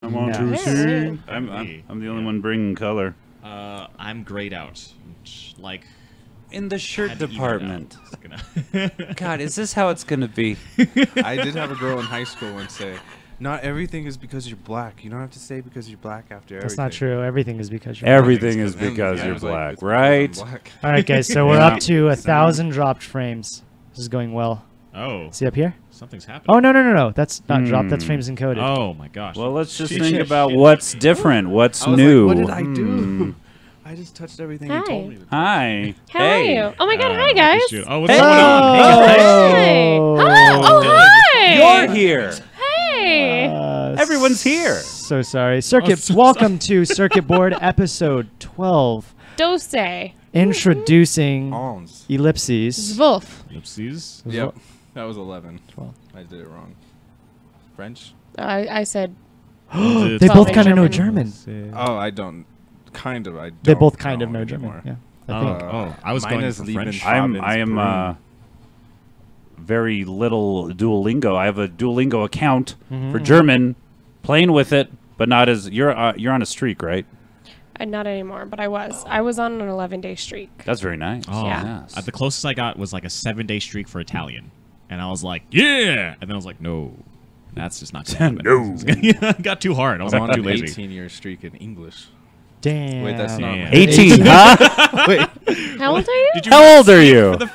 I'm on Nice. to I'm the only one bringing color. I'm grayed out. Like In the shirt had to even it department. out. It's gonna- God, is this how it's gonna be? I did have a girl in high school once say, "Not everything is because you're black. You don't have to say because you're black after everything." That's not true. Everything is because you're Everything is And because I you're was like, black, "It's because I'm right? black." All right, guys. So we're up to 1,000 dropped frames. This is going well. oh, See up here? something's happening. Oh no! That's not dropped. That's Hmm. frames encoded. Oh my gosh. Well, let's just Shit, think shit, about shit. what's different, what's I was new. like, what did I Hmm. do? I just touched everything you Hi. told me to. Hi. How hey. are you? Oh my god, hi Look guys. at you. Oh, what's Hey. going on? Hey, guys. Hi. Oh, hi. You're here. Hey. Everyone's here. So sorry. Circuit. so Welcome to Circuit Board episode 12. Dose. Introducing Arms. ellipses. Zwolf. Oopsies. Yep. That was 11. 12. I did it wrong. French? I said They It's both all kind of know German. German. Oh, I don't. Kind of. I don't. They both kind of know anymore. German. Yeah. I think. Oh, I was Mine going is for Lieben French. I am Brune. very little Duolingo. I have a Duolingo account Mm-hmm. for German, playing with it, but not as you're on a streak, right? not anymore, but I was. I was on an 11-day streak. That's very nice. Oh, Yeah. Yes. The closest I got was like a 7-day streak for Italian, and I was like, yeah, and then I was like, no, that's just not gonna happen. No. It got too hard. I was I'm like on too an lazy. 18-year streak in English. Damn. Wait, that's not. Damn. 18, huh? Wait. How old are you? Did you How old are for you? the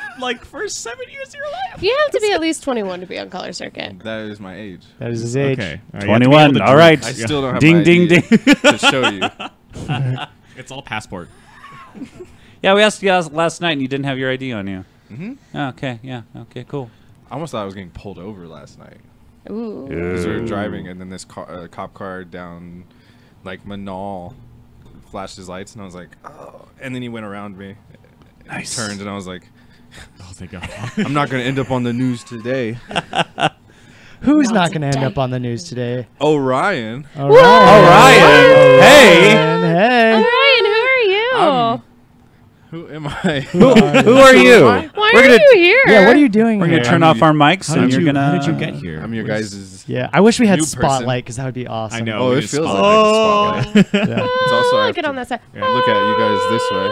first 7 years of your life? You have to be at least 21 to be on Color Circuit. That is my age. That is his age. Okay. All right, you have to be able 21. to All right. I still don't have Ding, my ding, ID ding. to show you. It's all passport. Yeah, we asked you last night, and you didn't have your ID on you. hmm Oh, okay. Yeah. Okay. Cool. I almost thought I was getting pulled over last night. Ooh. Because we were Ooh. driving, and then this cop car down, like, Manal flashed his lights, and I was like, oh. And then he went around me. And Nice. He turned, and I was like, Oh, thank God. I'm not going to end up on the news today. Who's Not not going to end today. up on the news today? Orion. All Ryan. Hey. Hey. Ryan, who are you? Who am I? Who are you? Why We're are gonna- you here? Yeah, what are you doing We're here? gonna turn off our mics, and you're gonna. How did you get here? I'm your guys'. Yeah, I wish we had New person. Spotlight because that would be awesome. I know. Oh, we it just feels spotlight. like a spotlight. Yeah. It's also I have get to on that side. Look at you guys this way.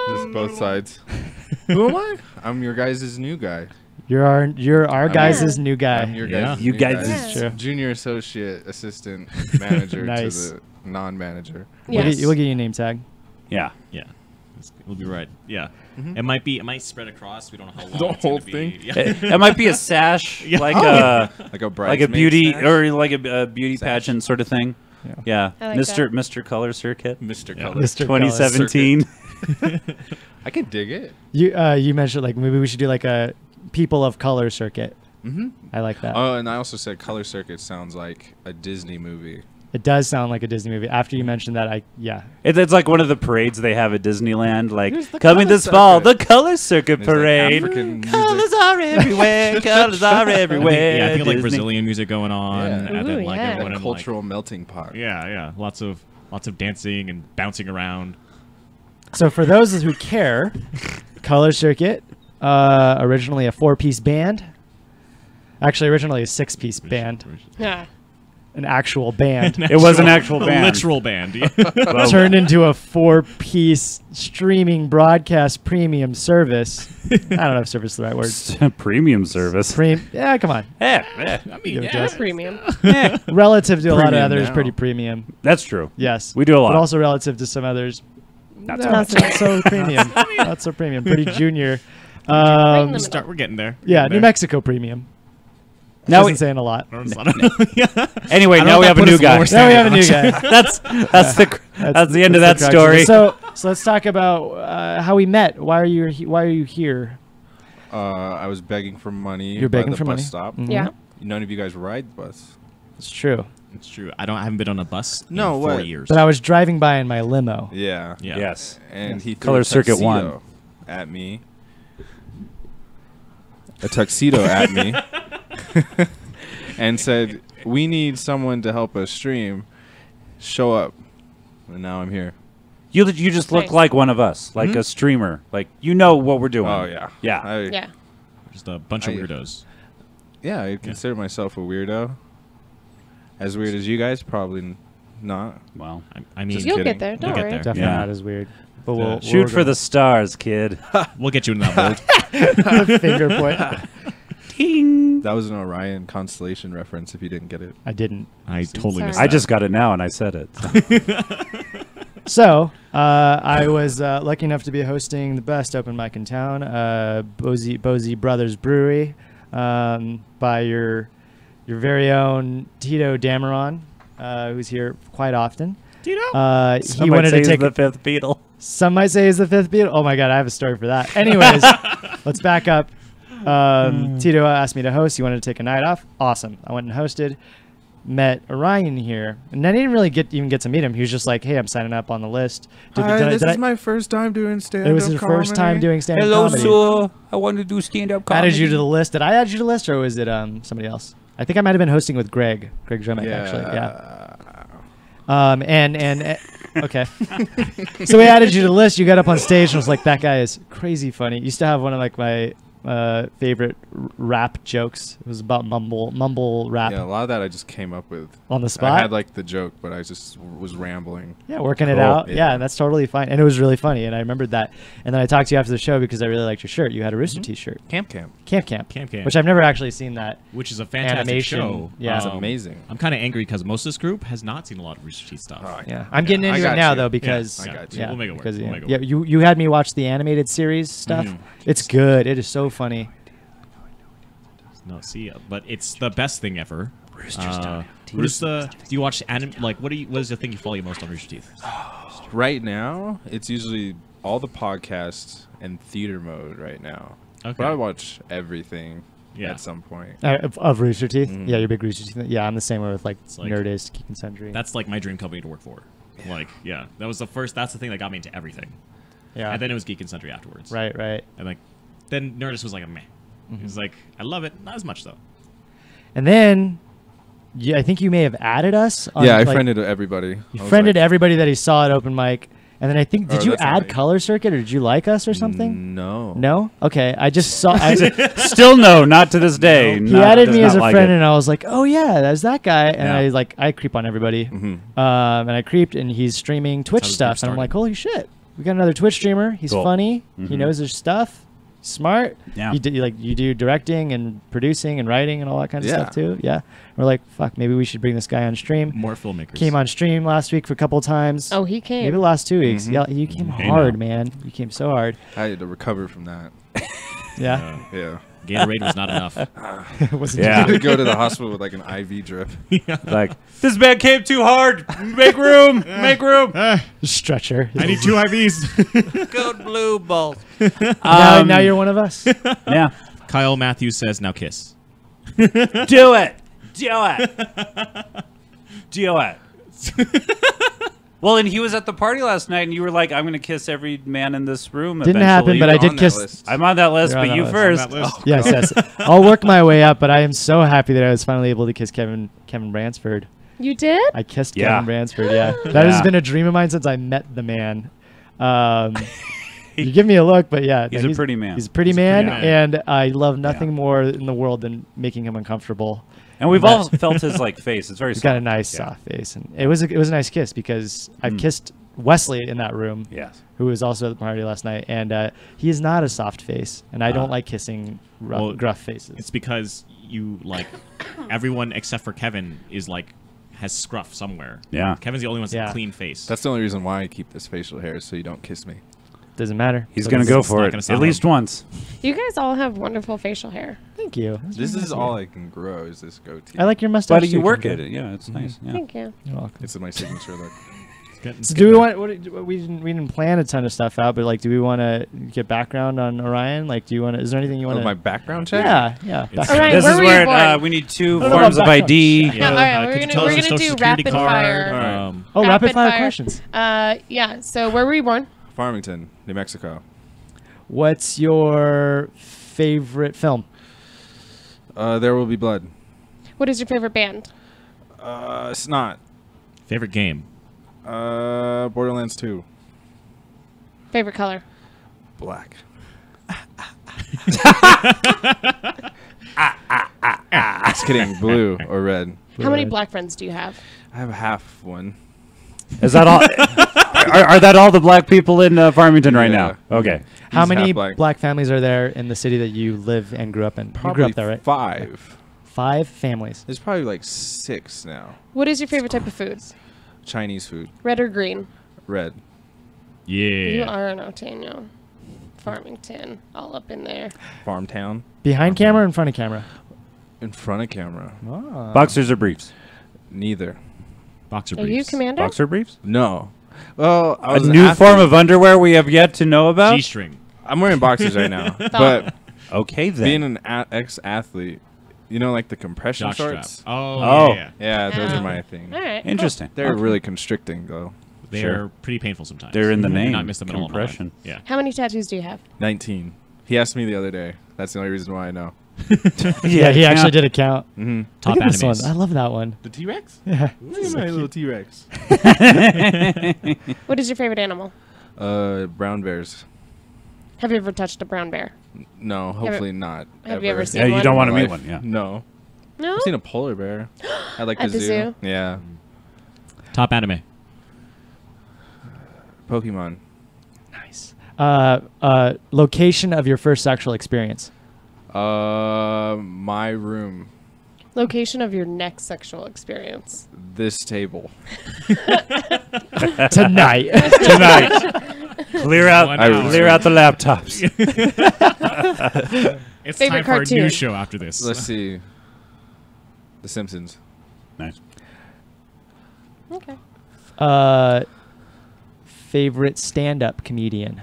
Just both sides. Who am I? I'm your guys' new guy. You're our guys' new I'm guy. your Yeah. guys' You new guys guy. is true. Junior associate assistant manager Nice. to the non-manager. Yes. We'll get your name tag. Yeah. Yeah. We'll be right. Yeah. Mhm. It might spread across. We don't know how long. The it's gonna whole be. thing? Yeah. It might be a sash, Yeah. like Oh. Like a like a bridesmaid beauty sash? or like a beauty Sash. pageant sort of thing. Yeah. Yeah. I like Mr. Color Circuit, Mr. Yeah. Color. Mr. Color 2017. I can dig it. You mentioned like maybe we should do like a People of Color circuit. Mm-hmm. I like that. Oh, and I also said Color Circuit sounds like a Disney movie. It does sound like a Disney movie. After you mentioned that, It's like one of the parades they have at Disneyland, like Here's the coming Color this fall, the Circuit. Color Circuit There's, like, Parade. African music. Colors are everywhere. Colors are everywhere. Yeah, I think like Disney. Brazilian music going on, Yeah. and then Ooh, like yeah. everyone A in, cultural melting pot. yeah, lots of dancing and bouncing around. So for those who care, Color Circuit, originally a 4-piece band. Actually, originally a 6-piece band, Yeah. an actual band. It was an actual a band. literal band. Yeah. Well, Turned into a 4-piece streaming broadcast premium service. I don't know if service is the right word. premium service. Yeah, come on. Yeah, yeah, I mean, Give it yeah. to us. Premium. yeah. Relative to a lot of Premium others, now. pretty premium. That's true. Yes. We do a lot. But also relative to some others, Not not so much. so premium. Not so premium. Pretty junior. Right We're getting there. Yeah, Getting New there. Mexico premium. Now Wasn't we, saying a lot. Yeah. anyway, I don't now know we if have that a put new us guy. lower Now we have a new standing. guy. That's the end of that crux story. it. So let's talk about how we met. Why are you here? I was begging for money. You're by begging the for bus money? Stop. Mhm. Yeah. None of you guys ride the bus. It's true. It's true. I haven't been on a bus No, in 4 what? years. But I was driving by in my limo. Yeah. yeah. Yes. And he threw Color a Circuit tuxedo 1. at me. A tuxedo at me. And said, "We need someone to help us stream. Show up." And now I'm here. You just look Nice. like one of us, like Mhm. a streamer. Like you know what we're doing. Oh yeah. Yeah. Yeah. Just a bunch of I- weirdos. I consider myself a weirdo. As weird as you guys, probably not. Well, I mean, Just You'll kidding. get there. Don't You'll get worry. there. Definitely Yeah. not as weird. But we'll shoot for the stars, kid. we'll get you in that mold. the finger point. Ting. That was an Orion constellation reference. If you didn't get it, I didn't. I totally Sorry. missed I that. just got it now, and I said it. So, I was lucky enough to be hosting the best open mic in town, Bozy Brothers Brewery, by your very own Tito Dameron, who's here quite often. Tito? He Some might wanted say to he's take. the fifth Beatle. Some might say he's the fifth Beatle. Oh my god, I have a story for that. Anyways, let's back up. Tito asked me to host. He wanted to take a night off. Awesome. I went and hosted. Met Orion here, and I didn't really even get to meet him. He was just like, "Hey, I'm signing up on the list." this is my first time doing stand-up. It was his first time doing stand-up comedy. I want to do stand-up Added you to the list. Did I add you to the list, or was it somebody else? I think I might have been hosting with Greg Drumick, actually. Yeah. Okay. So we added you to the list. You got up on stage and was like, "That guy is crazy funny." Used to have one of like my favorite rap jokes. It was about mumble rap Yeah, a lot of that I just came up with. on the spot. I had like the joke, but I just was rambling. Yeah, working it Cool. out. Yeah. Yeah. And that's totally fine. And it was really funny. And I remembered that. And then I talked to you after the show because I really liked your shirt. You had a Rooster Teeth shirt. Camp. Camp. Camp. Which I've never actually seen that. Which is a fantastic Animation, show. yeah. It's amazing. I'm kind of angry because most of this group has not seen a lot of Rooster Teeth stuff. Oh, Yeah. I'm getting I into it got now, you. though, because... I got you. Yeah, We'll make it work. because, We'll yeah, make it yeah, work. you had me watch the animated series stuff. Mhm. It's good. It is so funny. No, see, but it's the best thing ever. Who's the? Do you watch like what is the thing you follow most on Rooster Teeth? Right now, it's usually all the podcasts and theater mode right now. Okay. But I watch everything Yeah. at some point. Of Rooster Teeth? Mhm. Yeah, you're a big Rooster Teeth. Yeah, I'm the same way with, like, It's like- Nerdist, Geek and Sundry. That's like my dream company to work for. Like, yeah, that was the first. That's the thing that got me into everything. yeah. And then it was Geek and Sundry afterwards. Right. And like, then Nerdist was like a meh. Mm-hmm. It was like I love it, not as much though. And then, yeah, I think you may have added us. On, Yeah, I like, friended everybody. You I was friended like, everybody that he saw at open mic. And then I think, did Oh, you that's not add me. Color Circuit, or did you like us or something? No. No? Okay. I just saw... Still no, not to this day. He added does me not as a like friend, it. and I was like, "Oh yeah, that's that guy." And Yeah. I creep on everybody, Mhm. and I creeped, and he's streaming Twitch how the stuff, group and I'm started. like, "Holy shit, we got another Twitch streamer. He's Cool. funny. He Mhm. knows his stuff. Smart. Yeah. You do directing and producing and writing and all that kind of Yeah. stuff too. Yeah. We're like, fuck, maybe we should bring this guy on stream. More filmmakers. Came on stream last week for a couple of times. Oh, he came. Maybe the last 2 weeks. Mhm. Yeah, you came Hey, hard, now. man. You came so hard. I had to recover from that. Yeah. Yeah. Gatorade was not enough. Wasn't Yeah. I had to go to the hospital with like an IV drip. Like, this man came too hard. Make room. Make room. stretcher. I need 2 IVs. Good blue balls. Now you're one of us. Yeah. Kyle Matthews says, "Now kiss." Do it. Do it. Do it. Well, and he was at the party last night, and you were like, "I'm going to kiss every man in this room." Didn't happen, eventually." but I You're did on that kiss. list. I'm on that list, You're on but that you list. first. On that list. Yes. I'll work my way up, but I am so happy that I was finally able to kiss Kevin Bransford. You did? I kissed Yeah. Kevin Bransford. Yeah, that has Yeah. been a dream of mine since I met the man. You give me a look, but yeah, He's no, a pretty man. He's a pretty He's a man, pretty man. and I love nothing Yeah. more in the world than making him uncomfortable. And we've all felt his like face. It's very. He's got a soft. nice Yeah. soft face, and it was a nice kiss because I've Mm. kissed Wesley in that room, Yes. who was also at the party last night, and he is not a soft face, and I don't like kissing Well, gruff faces. It's because you like everyone except for Kevin is like has scruff somewhere. Yeah. Kevin's the only one with Yeah. a clean face. That's the only reason why I keep this facial hair, so you don't kiss me. Doesn't matter. He's So going to this- go it's for not it gonna at stop least him. once. You guys all have wonderful facial hair. Thank you. That's This very is nice of all you. I can grow is this goatee. I like your mustache. But you too, work Kendra. at it. Yeah, it's nice. Yeah. Thank you. You're welcome. It's my signature look. So do we want? We didn't plan a ton of stuff out, but like, do we want to get background on Orion? Like, do you want to? Is there anything you want Oh, to? my background check? Yeah. It's- background. All right, This where is were you where born? we need 2 don't know forms of about background. ID. Yeah, all right, could we're you gonna- tell we're us your gonna do social security rapid card? fire. Alright. Oh, rapid Rapid fire fire. questions. Yeah. So where were you born? Farmington, New Mexico. What's your favorite film? There Will Be Blood. What is your favorite band? Snot. Favorite game? Borderlands 2. Favorite color? Black. Just kidding. Blue or red. How many Red. black friends do you have? I have half one. Is that all? Are that all the black people in Farmington right Yeah. now? Okay. How He's many half black families are there in the city that you live and grew up in? You grew Probably up there, right? 5. 5 families. There's probably like 6 now. What is your favorite type of food? Chinese food. Red or green? Red. You Yeah. are an Otano. Farmington, all up in there. Farm town. Behind camera or in front of camera? In front of camera. Oh. Boxers or briefs? Neither. Boxer Are you briefs. commander? Boxer briefs? No. Well, I A was an new athlete. form of underwear we have yet to know about? G-string. I'm wearing boxers right now. But Okay, then. being an ex-athlete, you know, like the compression Jock strap. shorts? Oh, Oh. yeah. Yeah, those Oh. are my thing. All right. Interesting. They're really constricting, though. They're Sure. pretty painful sometimes. They're in the You name. Not miss them at all in my life. Compression. Yeah. How many tattoos do you have? 19. He asked me the other day. That's the only reason why I know. Yeah, he actually did a count. Mm-hmm. Top Look at this one. animes. I love that one. The T-Rex? Yeah. Look at my little T-Rex. What is your favorite animal? Brown bears. Have you ever touched a brown bear? No, hopefully not. have you ever seen Yeah, you one? don't want to My meet life. one. Yeah. No. No. I've seen a polar bear at like At the zoo? Yeah. Top anime. Pokemon. Nice. Location of your first sexual experience. My room. Location of your next sexual experience. This table. Tonight. Tonight. Clear out, 1 hour. clear out the laptops. It's Favorite time for a cartoon? new show after this. Let's see. The Simpsons. Nice. Okay. Favorite stand-up comedian.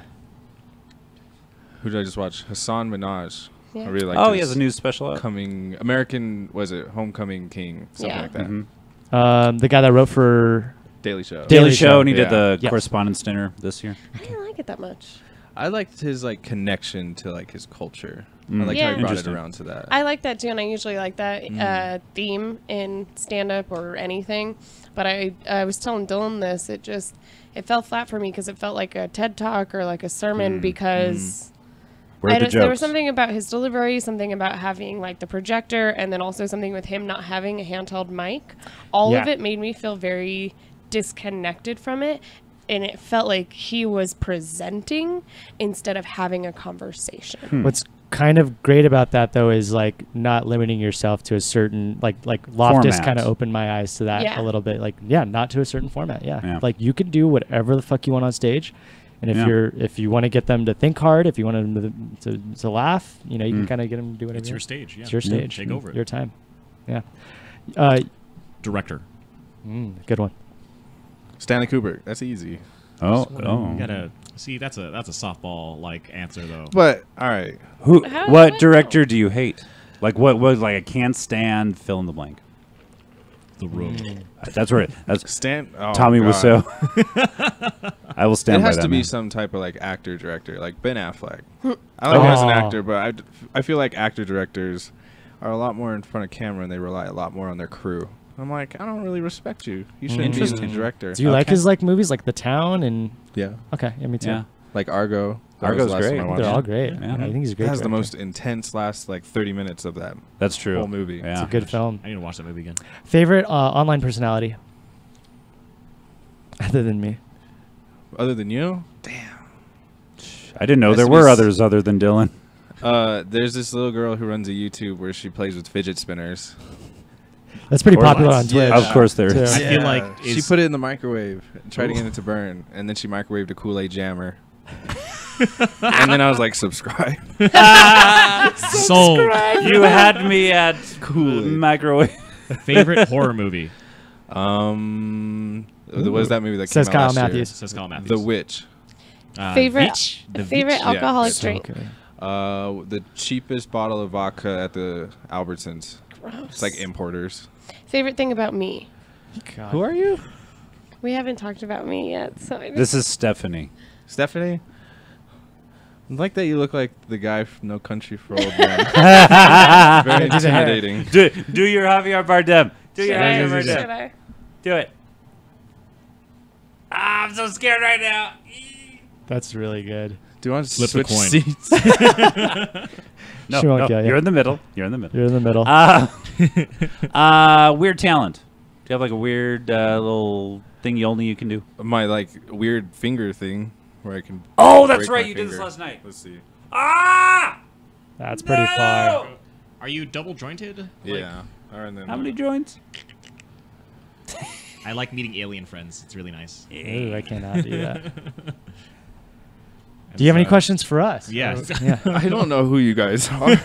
Who did I just watch? Hassan Minaj. Yeah. I really like. Oh, he has a new special out. coming American. Was it Homecoming King? Something Yeah. like that. Mhm. The guy that wrote for Daily Show. Daily Daily Show. Show, and he did Yeah. the Yes. Correspondence Dinner this year. I didn't like it that much. I liked his like connection to like his culture. Mm. I liked Yeah. how he brought it Interesting. around to that. I like that too, and I usually like that theme in stand-up or anything. But I was telling Dylan this. It fell flat for me because it felt like a TED Talk or like a sermon because Where are the there was jokes? something about his delivery, something about having like the projector, and then also something with him not having a handheld mic. All of Yeah. it made me feel very disconnected from it. And it felt like he was presenting instead of having a conversation. What's kind of great about that though is like not limiting yourself to a certain like Loftus Format. kind of opened my eyes to that Yeah. a little bit. Like not to a certain format. Yeah. Yeah. Like you can do whatever the fuck you want on stage. And Yeah. if you want to get them to think hard, if you want them to laugh, you can kind of get them to do whatever. It's you your want. stage. Yeah. It's your stage. Take over it. Your time. Yeah. Director. Good one. Stanley Kubrick. That's easy. Oh, You gotta see. That's a softball like answer though. But all right. Who? How- What what? director do you hate? Like what? Like I can't stand fill in the blank. The Room. That's right. That's Stan. Oh, Tommy God. Wiseau. I will stand It by has that. to be man. some type of like actor director, like Ben Affleck. I like him as an Oh. actor, but I feel like actor directors are a lot more in front of camera and they rely a lot more on their crew. I'm like, I don't really respect you. You shouldn't be Interesting. the director. Do you like Okay. his like movies like The Town and Yeah, okay, yeah, me too. Yeah. like Argo. That Argo's was the last great. one I They're watched. all great. Yeah. I think he's a It great. has the director. most intense last like 30 minutes of that That's true. whole movie. Yeah. It's a good film. I need to watch that movie again. Favorite online personality? Other than me. Other than you, I didn't know Has there to were be others other than Dylan. there's this little girl who runs a YouTube where she plays with fidget spinners. That's pretty Of course. popular on Twitch. Yeah. Of course there too. is. I feel like she put it in the microwave and tried to get it to burn, and then she microwaved a Kool-Aid jammer. And then I was like, subscribe. sold. You had me at Kool-Aid. microwave. Favorite horror movie. What is that movie that Says came out Kyle last year? Matthews. Says Kyle Matthews. The Witch. Favorite Veach? The favorite Veach? Yeah, alcoholic it's drink. Okay. The cheapest bottle of vodka at the Albertsons. Gross. It's like importers. Favorite thing about me. God. Who are you? We haven't talked about me yet, so I This is Stephanie. Stephanie? I like that you look like the guy from No Country for Old Men. Very Yeah, do the hair. intimidating. Do your Javier Bardem. Do your Should I? Javier Should Bardem. I? Do it. Ah, I'm so scared right now. That's really good. Do you want to Flip the switch coin. seats? No, She won't no, kill you. you're in the middle. You're in the middle. You're in the middle. Weird talent. Do you have like a weird little thing only you can do? My like weird finger thing where I can. Oh, that's break right. my You did this finger. last night. Let's see. Ah! That's pretty far. Are you double jointed? Yeah. All right, then. How many joints? I like meeting alien friends. It's really nice. Ooh, I cannot do that. Do you have any questions for us? Yeah. Yeah. I don't know who you guys are.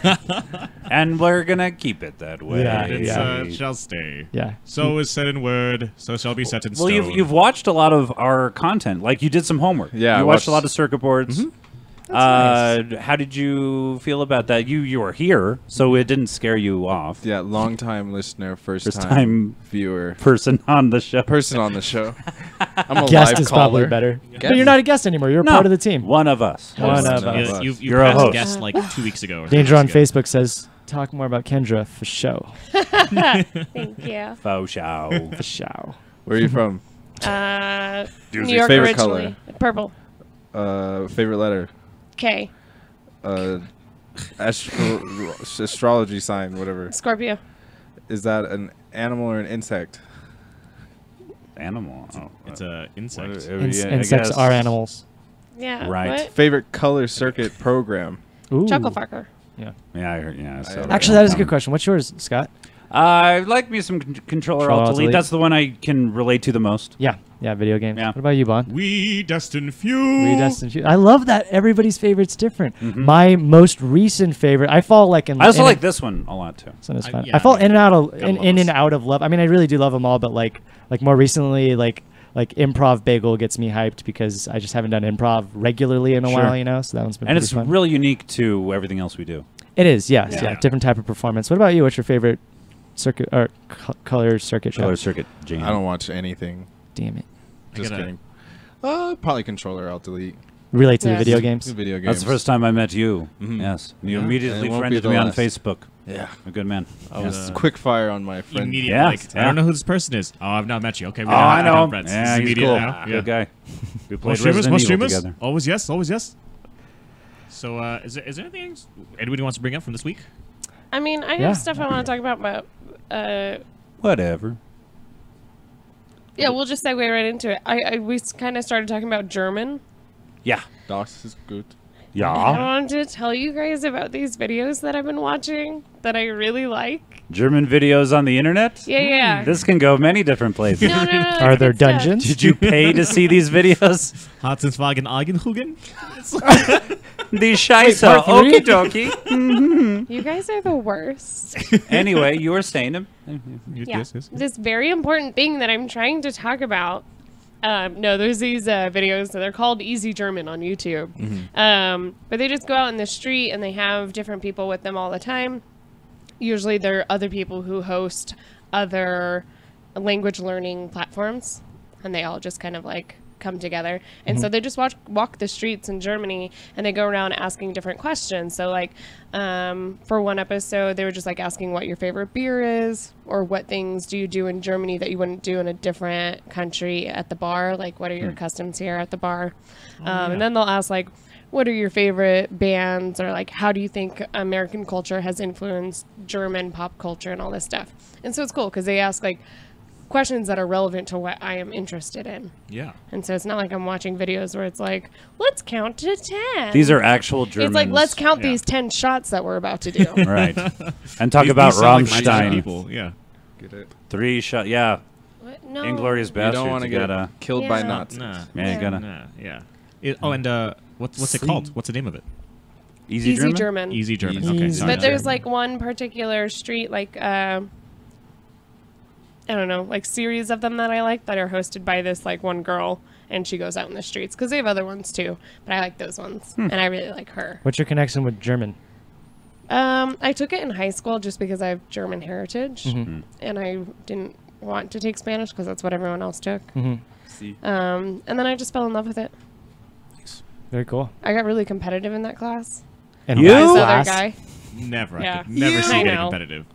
And we're gonna keep it that way. Yeah, It yeah. shall stay. Yeah. So is said in word, so shall be set in Well, stone. you've watched a lot of our content. Like you did some homework. Yeah, you I watched a watched- lot of circuit boards. How did you feel about that? You were here, so it didn't scare you off. Yeah, long time listener, first First time time viewer, person on the show. person on the show. I'm a Guest live is caller. probably better. But Guest. you're not a guest anymore. You're a No, part of the team. One of us. One of One us. of You, us. you You're a passed host. guest like 2 weeks ago. or 3 Danger on weeks ago. Facebook says, talk more about Kendra for show. Thank you. Faux show. For show. Where are you from? New York Favorite originally. Purple. Favorite letter? K. Astrology sign, whatever. Scorpio. Is that an animal or an insect? Animal. Oh, It's a insect. yeah, I Insects guess. are animals. Yeah. Right. What? Favorite color circuit program? Ooh. Chucklefucker. Yeah, I heard. Yeah. I saw that. Actually, that is a good question. What's yours, Scott? I like me some controller alt delete. Alt-Delete. That's the one I can relate to the most. Yeah. Yeah, video games. Yeah. What about you, Bond? We destined few. We Destined Few. I love that everybody's favorite's different. Mhm. My most recent favorite, I fall like in. I also in like this one a lot too. This one is I- fun. yeah, I fall in and out of gotta love in this. and out of love. I mean, I really do love them all, but like more recently, like Improv Bagel gets me hyped because I just haven't done improv regularly in a Sure. while, you know. So that one's been And pretty it's fun. really unique to everything else we do. It is, yes, Yeah. yeah. Different type of performance. What about you? What's your favorite circuit or color circuit show? Color circuit jam. I don't watch anything. Damn it! Just gotta- kidding. Probably controller. I'll delete. Relate to the Yes. video games. Video games. That's the first time I met you. Mhm. Yes. You Yeah. immediately And it won't be friended the me on last. Facebook. Yeah. A good man. I was Yeah. quick fire on my friend. Immediately, Yeah, like, I yeah. don't know who this person is. Oh, I've not met you. Okay, we Oh, I become know. friends. Yeah, This is he's immediate cool. now. Good guy. We More played streamers, Resident more Evil streamers. together. Always yes, always yes. So, is there anything else anybody wants to bring up from this week? I mean, I Yeah. have stuff I want to talk about, but Whatever. yeah, we'll just segue right into it. We kind of started talking about German. Yeah. Das is good. I Yeah. wanted to tell you guys about these videos that I've been watching that I really like. German videos on the internet? Yeah, yeah. This can go many different places. No, Are it's there good stuff. dungeons? Did you pay to see these videos? Herzenswagen Eigenhugen? The Scheiße. part three? Okie dokie. You guys are the worst. Anyway, you were saying them. Yeah. Yes, yes. This very important thing that I'm trying to talk about. No, there's these videos that they're called Easy German on YouTube. But they just go out in the street and they have different people with them all the time. Usually they're other people who host other language learning platforms. And they all just kind of like come together. And so they just walk the streets in Germany and they go around asking different questions. So like for one episode, they were just like asking what your favorite beer is or what things do you do in Germany that you wouldn't do in a different country at the bar? Like what are your customs here at the bar? And then they'll ask like, what are your favorite bands or like how do you think American culture has influenced German pop culture and all this stuff? And so it's cool because they ask like questions that are relevant to what I am interested in. Yeah. And so it's not like I'm watching videos where it's like, let's count to 10. These are actual Germans. It's like, let's count Yeah. these 10 shots that we're about to do. Right. And talk These about sound like my Rammstein. people. Yeah. Get it? 3 shot. Yeah. What? No. Inglorious You Bastards. don't want to You get gotta. killed by Yeah. Nazis. Nah. Yeah, you gotta. Nah. Yeah. And what's it called? What's the name of it? Easy, Easy German? German. Easy German. Easy Okay. Easy sorry. But there's German. like one particular street, like, I don't know, like series of them that I like that are hosted by this like one girl. And she goes out in the streets because they have other ones too. But I like those ones. And I really like her. What's your connection with German? I took it in high school just because I have German heritage, Mm-hmm. and I didn't want to take Spanish because that's what everyone else took. Mm-hmm. See. And then I just fell in love with it. Very cool. I got really competitive in that class. And You? This last other class, guy. Never. Yeah. I could never see I you get know. competitive.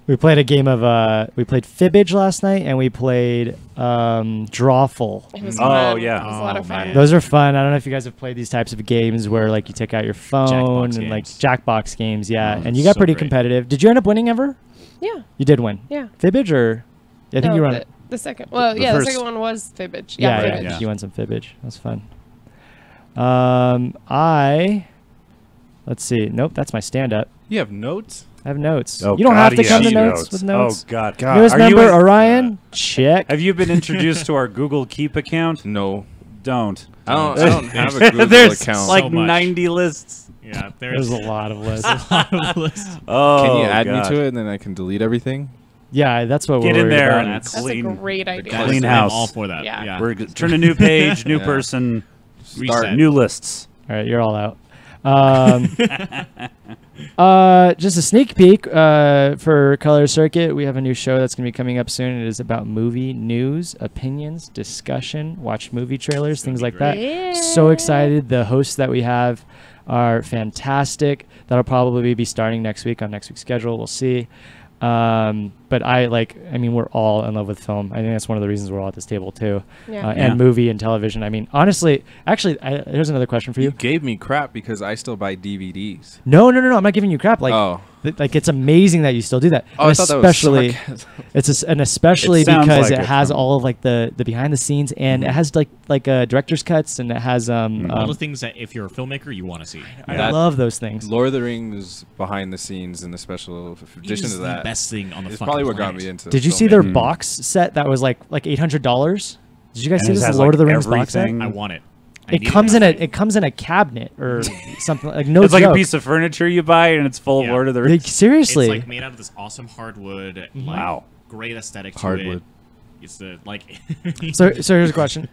we played a game of we played Fibbage last night and we played Drawful. It was Oh, fun. yeah. It was a lot of Oh, fun. man. Those are fun. I don't know if you guys have played these types of games where like you take out your phone Jackbox and like games. Jackbox games, yeah. Oh, And you got so pretty great. competitive. Did you end up winning ever? Yeah, You did win. yeah. It or I think No, you were on the- it. The second, well, The yeah, the first- second one was Fibbage. Yeah, Fibbage. yeah. you won some fibbage. That's fun. Let's see. Nope, that's my stand-up. You have notes? I have notes. Oh, you don't God, have to he come to has notes with notes. Oh God. Newest Are you member, in- Orion? Check. Have you been introduced to our Google Keep account? No. Don't. I don't have a Google There's account. like So much. 90 lists. Yeah, There's there's a lot of lists. a lot of lists. Oh, Can you add God. me to it and then I can delete everything? Yeah, that's what Get we're in worried there about. and That's- That's clean. a great idea. Yes, Clean I'm house. all for that. Yeah. Yeah. We're turn a new page, new Yeah. person, Reset. new lists. All right, you're all out. Just a sneak peek for Color Circuit. We have a new show that's going to be coming up soon. It is about movie news, opinions, discussion, watch movie trailers, things like that. Yeah. So excited. The hosts that we have are fantastic. That'll probably be starting next week on next week's schedule. We'll see. But we're all in love with film. I think that's one of the reasons we're all at this table too. Yeah. Yeah. And movie and television. I mean, honestly, here's another question for You you. gave me crap because I still buy DVDs. No. I'm not giving you crap. Oh. Like it's amazing that you still do that. Oh, And I thought that was especially, sarcasm. especially It sounds because like it it has from- all of like the behind the scenes, and it has like director's cuts, and it has All the things that if you're a filmmaker, you want to see. I That- love those things. Lord of the Rings behind the scenes and the special It edition is of the that. best thing on the It's fucking probably what got planet. me into. Did you see their filmmaking. box set that was like $800? Did you guys And see it this has, Lord of the like, Rings box set? everything. I want it. I It need comes in now. it comes in a cabinet or something like no It's like joke. a piece of furniture you buy, and it's full of Yeah. Lord of the Like, Rings. seriously. It's like made out of this awesome hardwood. Like, Wow. Great aesthetic to Hardwood. it. It's the like. so here's a question: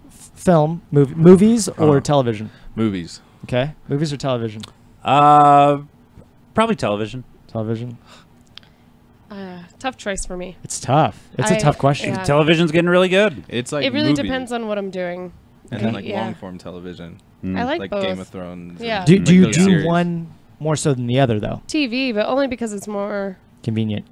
film, movies or television? Movies. Okay, movies or television? Probably television. Television. Tough choice for me. It's tough. It's a tough question. yeah. Television's getting really good. It's like It really movies, depends on what I'm doing. and then like Yeah. long form television, I like, like both. Game of Thrones. and, Yeah. Do like, you those do series. one more so than the other though? TV, but only because it's more. Convenient.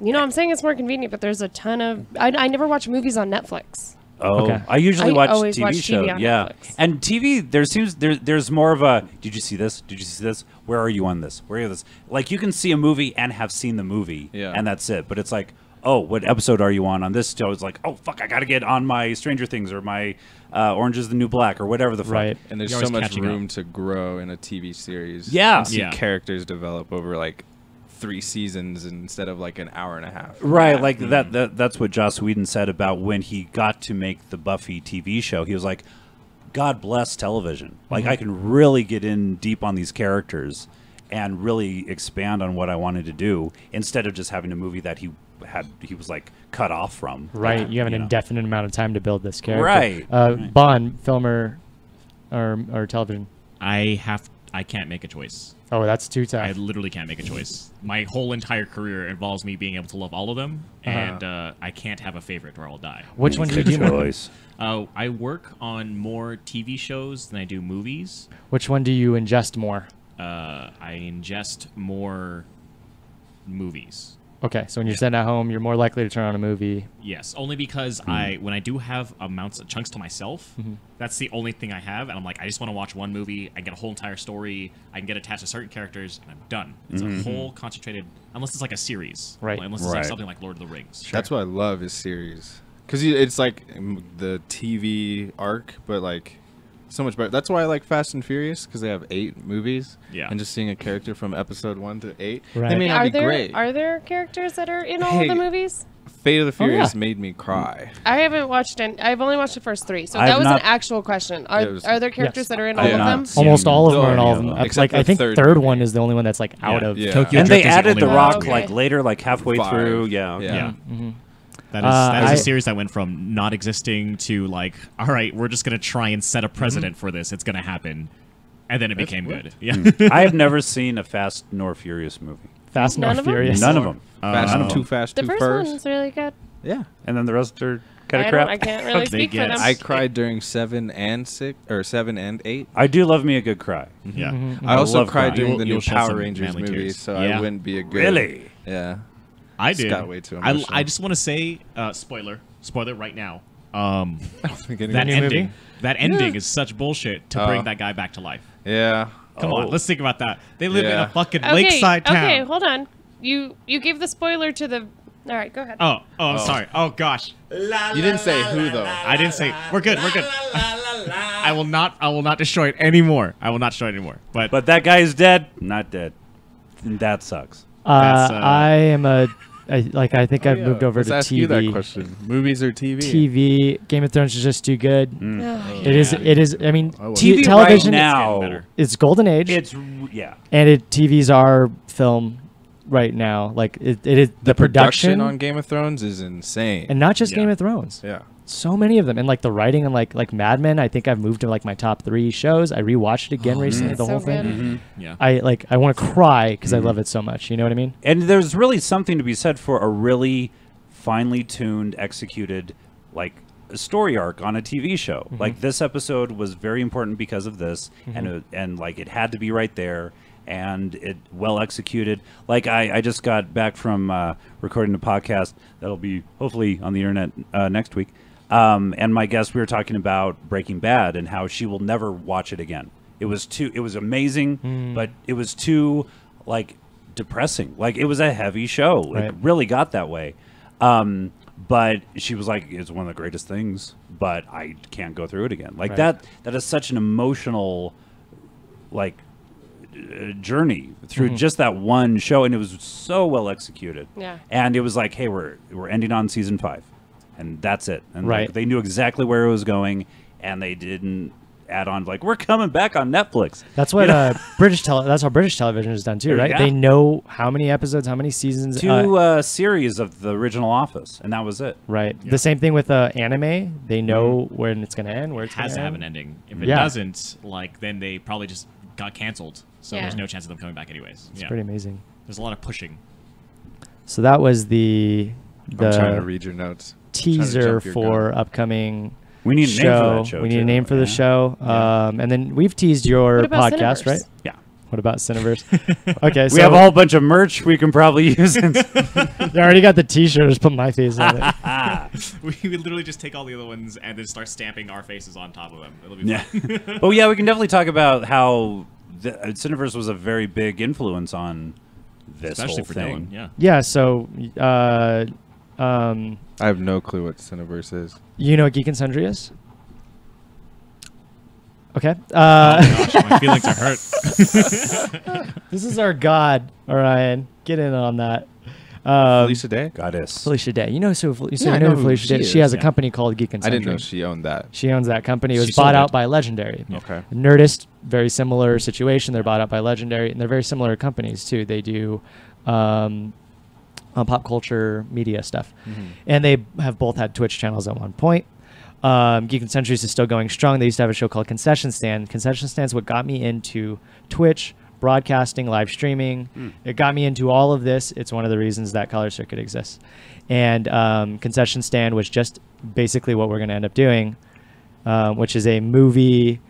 I'm saying it's more convenient, but there's a ton of. I never watch movies on Netflix. Oh, Okay. I usually I watch always TV watch shows. TV on Yeah, Netflix. and TV there's more of a. Did you see this? Did you see this? Where are you on this? Where are you on this? Like you can see a movie and have seen the movie, Yeah. and that's it. But it's like, oh, what episode are you on this show? It's like, oh fuck, I gotta get on my Stranger Things or my Orange Is the New Black or whatever the fuck. Right. And there's You're so always much catching room up. to grow in a TV series. Yeah. And see Yeah. characters develop over like 3 seasons instead of like an hour and a half. Right, like that's what Joss Whedon said about when he got to make the Buffy TV show. He was like, God bless television. Like I can really get in deep on these characters and really expand on what I wanted to do instead of just having a movie that he was like cut off from. Right. You have an know. indefinite amount of time to build this character. Right. Right. Bond, film or television. I can't make a choice. Oh, that's too tough. I literally can't make a choice. My whole entire career involves me being able to love all of them, and I can't have a favorite or I'll die. Which one do you do more? choice? I work on more TV shows than I do movies. Which one do you ingest more? I ingest more movies. Okay, so when you're sitting at home, you're more likely to turn on a movie. Yes, only because when I do have amounts of chunks to myself, that's the only thing I have, and I'm like, I just want to watch one movie. I get a whole entire story. I can get attached to certain characters, and I'm done. It's a whole concentrated, unless it's like a series, Right. Unless it's like Right. something like Lord of the Rings. That's what I love is series. Because it's like the TV arc, but like so much better. That's why I like Fast and Furious, because they have 8 movies. Yeah. And just seeing a character from episode 1 to 8. Right. They may not Are be there great. are there characters that are in all of Hey. the movies? Fate of the Oh, yeah. Furious made me cry. I haven't watched any. I've only watched the first 3, so I've that was not- an actual question. Are Yeah, it was- are there characters Yes. that are in I all have of not them? seen Almost all of them Oh, are in all yeah. of them. Except Like the I think third third movie. one is the only one that's like out of. Yeah. Tokyo And Drift they is added only The one. Rock Okay. like later, like halfway 5. through. Yeah. Yeah. Mm-hmm. That is I- a series that went from not existing to like, all right, we're just gonna try and set a precedent for this. It's gonna happen, and then it became good. Yeah. I have never seen a Fast nor Furious movie. Fast None and of them? Furious. None of them. Fast, Too Fast, The Too first Fast. one's really good. Yeah. And then the rest are kind I of crap. can't really They speak for get- them. I cried during 7 and 6 or 7 and 8. I do love me a good cry. Yeah. I also love cried crying. during You'll- the you'll new shed Power some Rangers manly movie, tears. so Yeah. I wouldn't be a good. Really? Yeah. I Just did. got way too I emotional. just want to say, spoiler right now. I don't think That anyone. new ending, movie? that ending is such bullshit to bring that guy back to life. Yeah. Come on, let's think about that. They live in Yeah. a fucking okay, lakeside town. Okay, hold on. You gave the spoiler to the All right, go ahead. Oh, I'm sorry. Oh gosh, You didn't say who though. I didn't say. We're good. We're good. I will not destroy it anymore. I will not destroy it anymore. But that guy is dead. Not dead. And that sucks. That's, I am I think I've moved over Let's to ask TV. you that question. Movies or TV? TV. Game of Thrones is just too good. Oh, It is. It is. I mean, I will. TV television right getting now, better. it's golden age, it's yeah. and TVs are film right now. Like it is the production on Game of Thrones is insane. and not just Yeah. Game of Thrones. yeah. So many of them, and like the writing and like Mad Men. I think I've moved to like my top 3 shows. I rewatched it again recently. It's The so whole thing. good. Yeah. I want to cry because I love it so much. You know what I mean? And there's really something to be said for a really finely tuned, executed, like a story arc on a TV show. Like this episode was very important because of this, and like it had to be right there, and it well executed. Like I just got back from recording a podcast that'll be hopefully on the internet next week. And my guest, we were talking about Breaking Bad and how she will never watch it again. It was amazing, but it was too like depressing. Like it was a heavy show. Right. It really got that way. But she was like, it's one of the greatest things, but I can't go through it again. Like Right. that is such an emotional, like, journey through just that one show, and it was so well executed. Yeah. And it was like, hey, we're ending on season 5, and that's it. And Right. like, they knew exactly where it was going, and they didn't add on like, we're coming back on Netflix. That's what that's how British television is done too, right? Yeah. They know how many episodes, how many seasons. 2 series of the original Office, and that was it. Right. Yeah. The same thing with anime. They know when it's going to end, where it's It has to going have end. an ending. If it Yeah. doesn't, like then they probably just got canceled. So Yeah. there's no chance of them coming back anyways. It's Yeah. pretty amazing. There's a lot of pushing. So that was the I'm trying to the read your notes. teaser jump your for gun. upcoming We need a show. name for that show. We need a too. name for the Yeah. show. And then we've teased your What about podcast, Cineverse? right? Yeah. What about Cineverse? Okay, so We have a whole bunch of merch we can probably use. I already got the T-shirt. Just put my face on it. We would literally just take all the other ones and then start stamping our faces on top of them. It'll be Yeah. fun. But yeah, we can definitely talk about how Cineverse was a very big influence on this Especially whole for thing. Dylan. Yeah. Yeah. So, I have no clue what Cineverse is. you know what Geek and Sundry is? Okay. Oh gosh, my feelings are hurt. This is our god, Orion. Get in on that. Felicia Day? Goddess. Felicia Day. You know, so I you know know who who Felicia she Day. is, She has a yeah. company called Geek and I Sundry. didn't know she owned that. She owns that company. It was She sold bought out it. by Legendary. Okay. Nerdist, very similar situation. They're bought out by Legendary, and they're very similar companies too. They do pop culture media stuff, and they have both had Twitch channels at one point. Geek and Centuries is still going strong. They used to have a show called Concession Stand. Concession Stand's what got me into Twitch, broadcasting, live streaming. It got me into all of this. It's one of the reasons that Color Circuit exists. And Concession Stand was just basically what we're going to end up doing, which is a movie,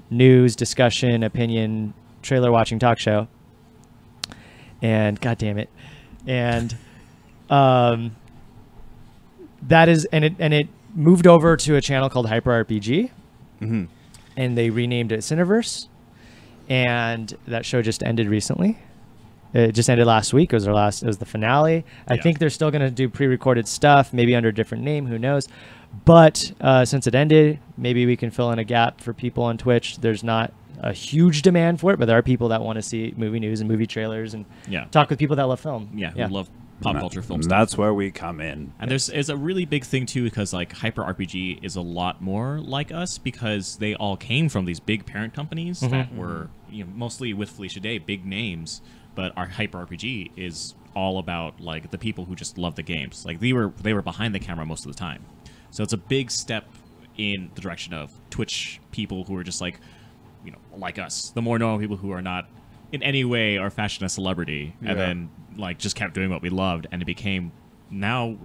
news, discussion, opinion, trailer watching talk show. And God damn it. And that is, and it moved over to a channel called Hyper RPG, Mm-hmm. and they renamed it Cineverse. And that show just ended recently. It just ended last week. It was the finale. I Yeah. think they're still going to do pre-recorded stuff, maybe under a different name, who knows. But since it ended, maybe we can fill in a gap for people on Twitch. There's not a huge demand for it, but there are people that want to see movie news and movie trailers and Yeah. talk with people that love film. Yeah. Who love pop culture film stuff. That's where we come in. And there's a really big thing too, because like Hyper RPG is a lot more like us because they all came from these big parent companies that were mostly with Felicia Day, big names. But our Hyper RPG is all about like the people who just love the games. Like they were behind the camera most of the time, so it's a big step in the direction of Twitch people who are just like like us, the more normal people who are not in any way or fashion a celebrity, and then like just kept doing what we loved, and it became now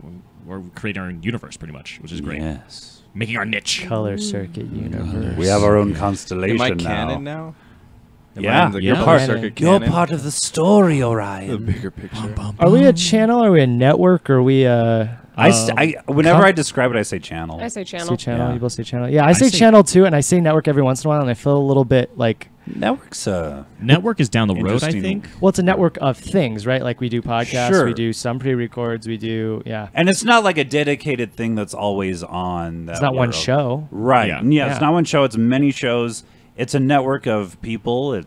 we're creating our own universe pretty much, which is great. Yes. Making our niche. Color Circuit universe. We have our own constellation Am I now. canon now? Am I Yeah. in the You're Color part- Circuit You're canon? part of the story, The Orion. bigger picture. Are we a channel? Are we a network? Are we a Whenever com- I describe it, I say channel. I say channel. say channel? Yeah. You both say channel. Yeah, I say say- channel too, and I say network every once in a while, and I feel a little bit like Network's Network is down the road, I Interesting. think. Well, it's a network of things, right? Like we do podcasts, Sure. we do some pre-records, we do and it's not like a dedicated thing that's always on. It's not one show. Right. Yeah. Yeah. It's Yeah. not one show. It's many shows. It's a network of people.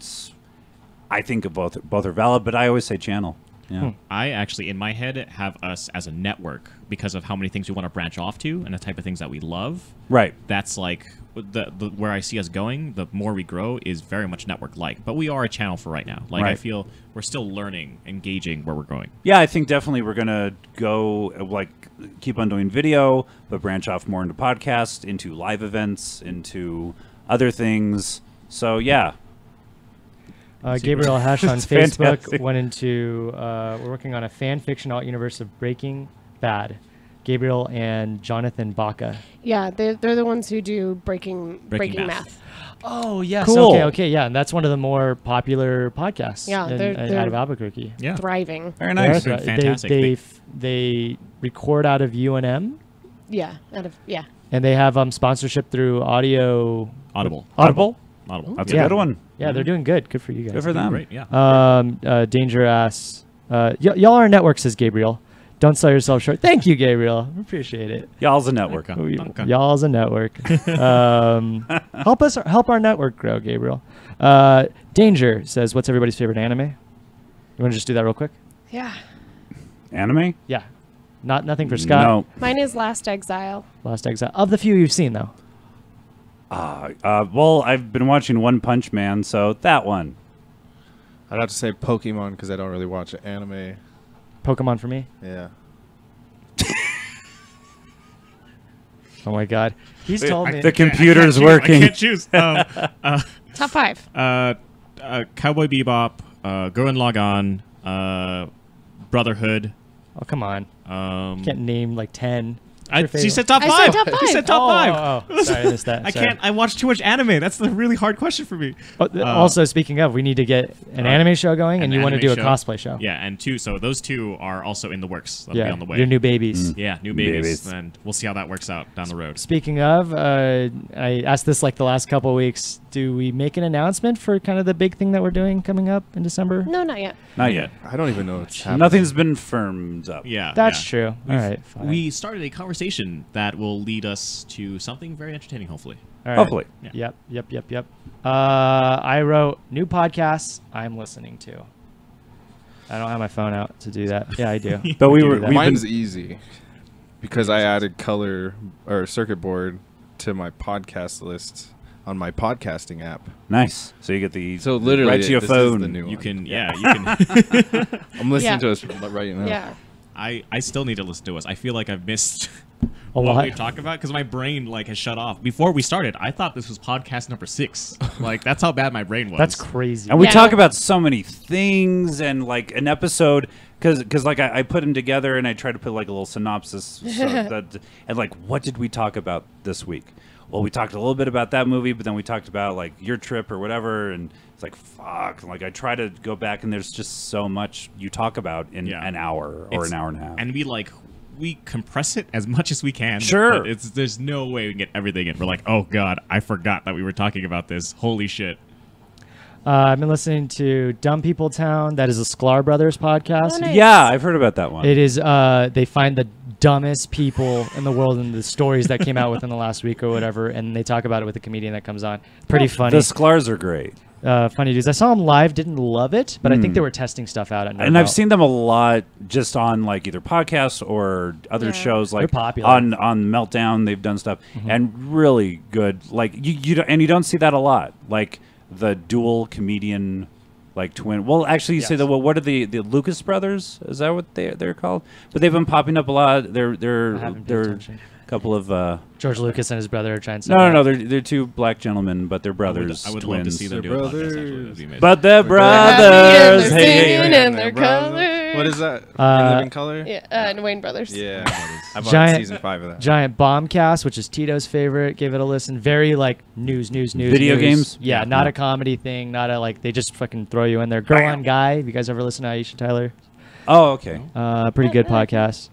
I think of both are valid, but I always say channel. Yeah. I actually, in my head, have us as a network because of how many things we want to branch off to and the type of things that we love. Right. That's like the where I see us going. The more we grow is very much network-like, but we are a channel for right now. Like I Right. feel we're still learning, engaging where we're going. Yeah, I think definitely we're gonna go like keep on doing video, but branch off more into podcast, into live events, into other things. So yeah, Gabriel Hash on It's Facebook fantastic. went into, we're working on a fan fiction alt universe of Breaking Bad. Gabriel and Jonathan Baca. Yeah, they're the ones who do Breaking Breaking Math. Math. Oh, yes. Cool. Okay. Yeah, and that's one of the more popular podcasts Yeah, they're out of Albuquerque. Yeah. Thriving. very nice. They're- Fantastic. They record out of UNM, Yeah, and they have sponsorship through Audible. Audible. That's Yeah. a good one. Yeah, they're doing good. Good for you guys. Good for them. Great. Yeah. Danger asks, y'all are a network, says Gabriel. Don't sell yourself short. Thank you, Gabriel. Appreciate it. Y'all's a network. Okay. Y'all's a network. Help our network grow, Gabriel. Danger says, what's everybody's favorite anime? You want to just do that real quick? yeah. Anime? Yeah. Nothing for Scott. No. Mine is Last Exile. Last Exile. Of the few you've seen, though. Well, I've been watching One Punch Man, so that one. I'd have to say Pokemon because I don't really watch anime. Pokemon for me. Yeah. Oh my God. He's told me. The computer's I working. can't choose. Top 5. Cowboy Bebop, Gurren Lagann, Brotherhood. Oh, come on. Can't name like 10. She favorite? said top I five. said top He five. said top five. Oh, sorry, I missed that. I Sorry. can't. I watch too much anime. That's the really hard question for me. Also, speaking of, we need to get an anime show going, and An you want to anime do a show. I show. Yeah, and so those two are also in the works. That'll be Yeah, on the way. your new babies. Yeah, new babies. Babies. And we'll see how that works out down the road. Speaking of, I asked this like the last couple of weeks. Do we make an announcement for kind of the big thing that we're doing coming up in December? No, not yet. Not yet. I don't even know what's happening. Nothing's been firmed up. Yeah, That's yeah. true. All We've- right, fine. We started a conversation that will lead us to something very entertaining, hopefully. All right. Hopefully. Yeah. Yep. I wrote new podcasts I'm listening to. I don't have my phone out to do that. Yeah, I do. But we do were that. we've Mine's been, easy because I added color or circuit board to my podcast list on my podcasting app. nice. So you get the So literally, right to your this phone. is the new You one. can, yeah, you can. I'm listening Yeah. to us right now. Yeah. I still need to listen to us. I feel like I've missed A what lot. we talk about because my brain like has shut off. Before we started, I thought this was podcast number 6. Like that's how bad my brain was. That's crazy. And we Yeah. talk about so many things and like an episode because like I put them together and I try to put like a little synopsis so that, and like what did we talk about this week? Well, we talked a little bit about that movie, but then we talked about like your trip or whatever, and it's like fuck. Like I try to go back and there's just so much you talk about in Yeah. an hour or It's- an hour and a half. and we compress it as much as we can. Sure. but there's no way we can get everything in. We're like, oh god, I forgot that we were talking about this. Holy shit. I've been listening to Dumb People Town. That is a Sklar Brothers podcast. Oh, nice. Yeah, I've heard about that one. It is. They find the dumbest people in the world and the stories that came out within the last week or whatever, and they talk about it with the comedian that comes on. Pretty funny. The Sklars are great. Funny dudes. I saw them live. Didn't love it, but I think they were testing stuff out. At And I've Nerdbelt. seen them a lot just on like either podcasts or other Yeah. shows like They're popular. on Meltdown they've done stuff and really good like you don't see that a lot like the dual comedian like twin well actually you say Yes. that what are the Lucas brothers is that what they're called but they've been popping up a lot they're haven't paid they're attention. a couple of George Lucas and his brother are trying to. no they're two black gentlemen but they're brothers I would twins love to see them do a podcast. Actually, that'd be amazing. but they're Happy brothers and they're hey, singing hey, and they're colors. What is that? Uh, In Living Color? Yeah, and Wayne Brothers. Yeah. I bought Giant- season 5 of that. Giant Bombcast, which is Tito's favorite. Give it a listen. Very like news. Video news. games? Yeah, Yeah. not a comedy thing. Not a like. They just fucking throw you in there. Girl on Guy. Have you guys ever listened to Aisha Tyler? oh okay Pretty good podcast.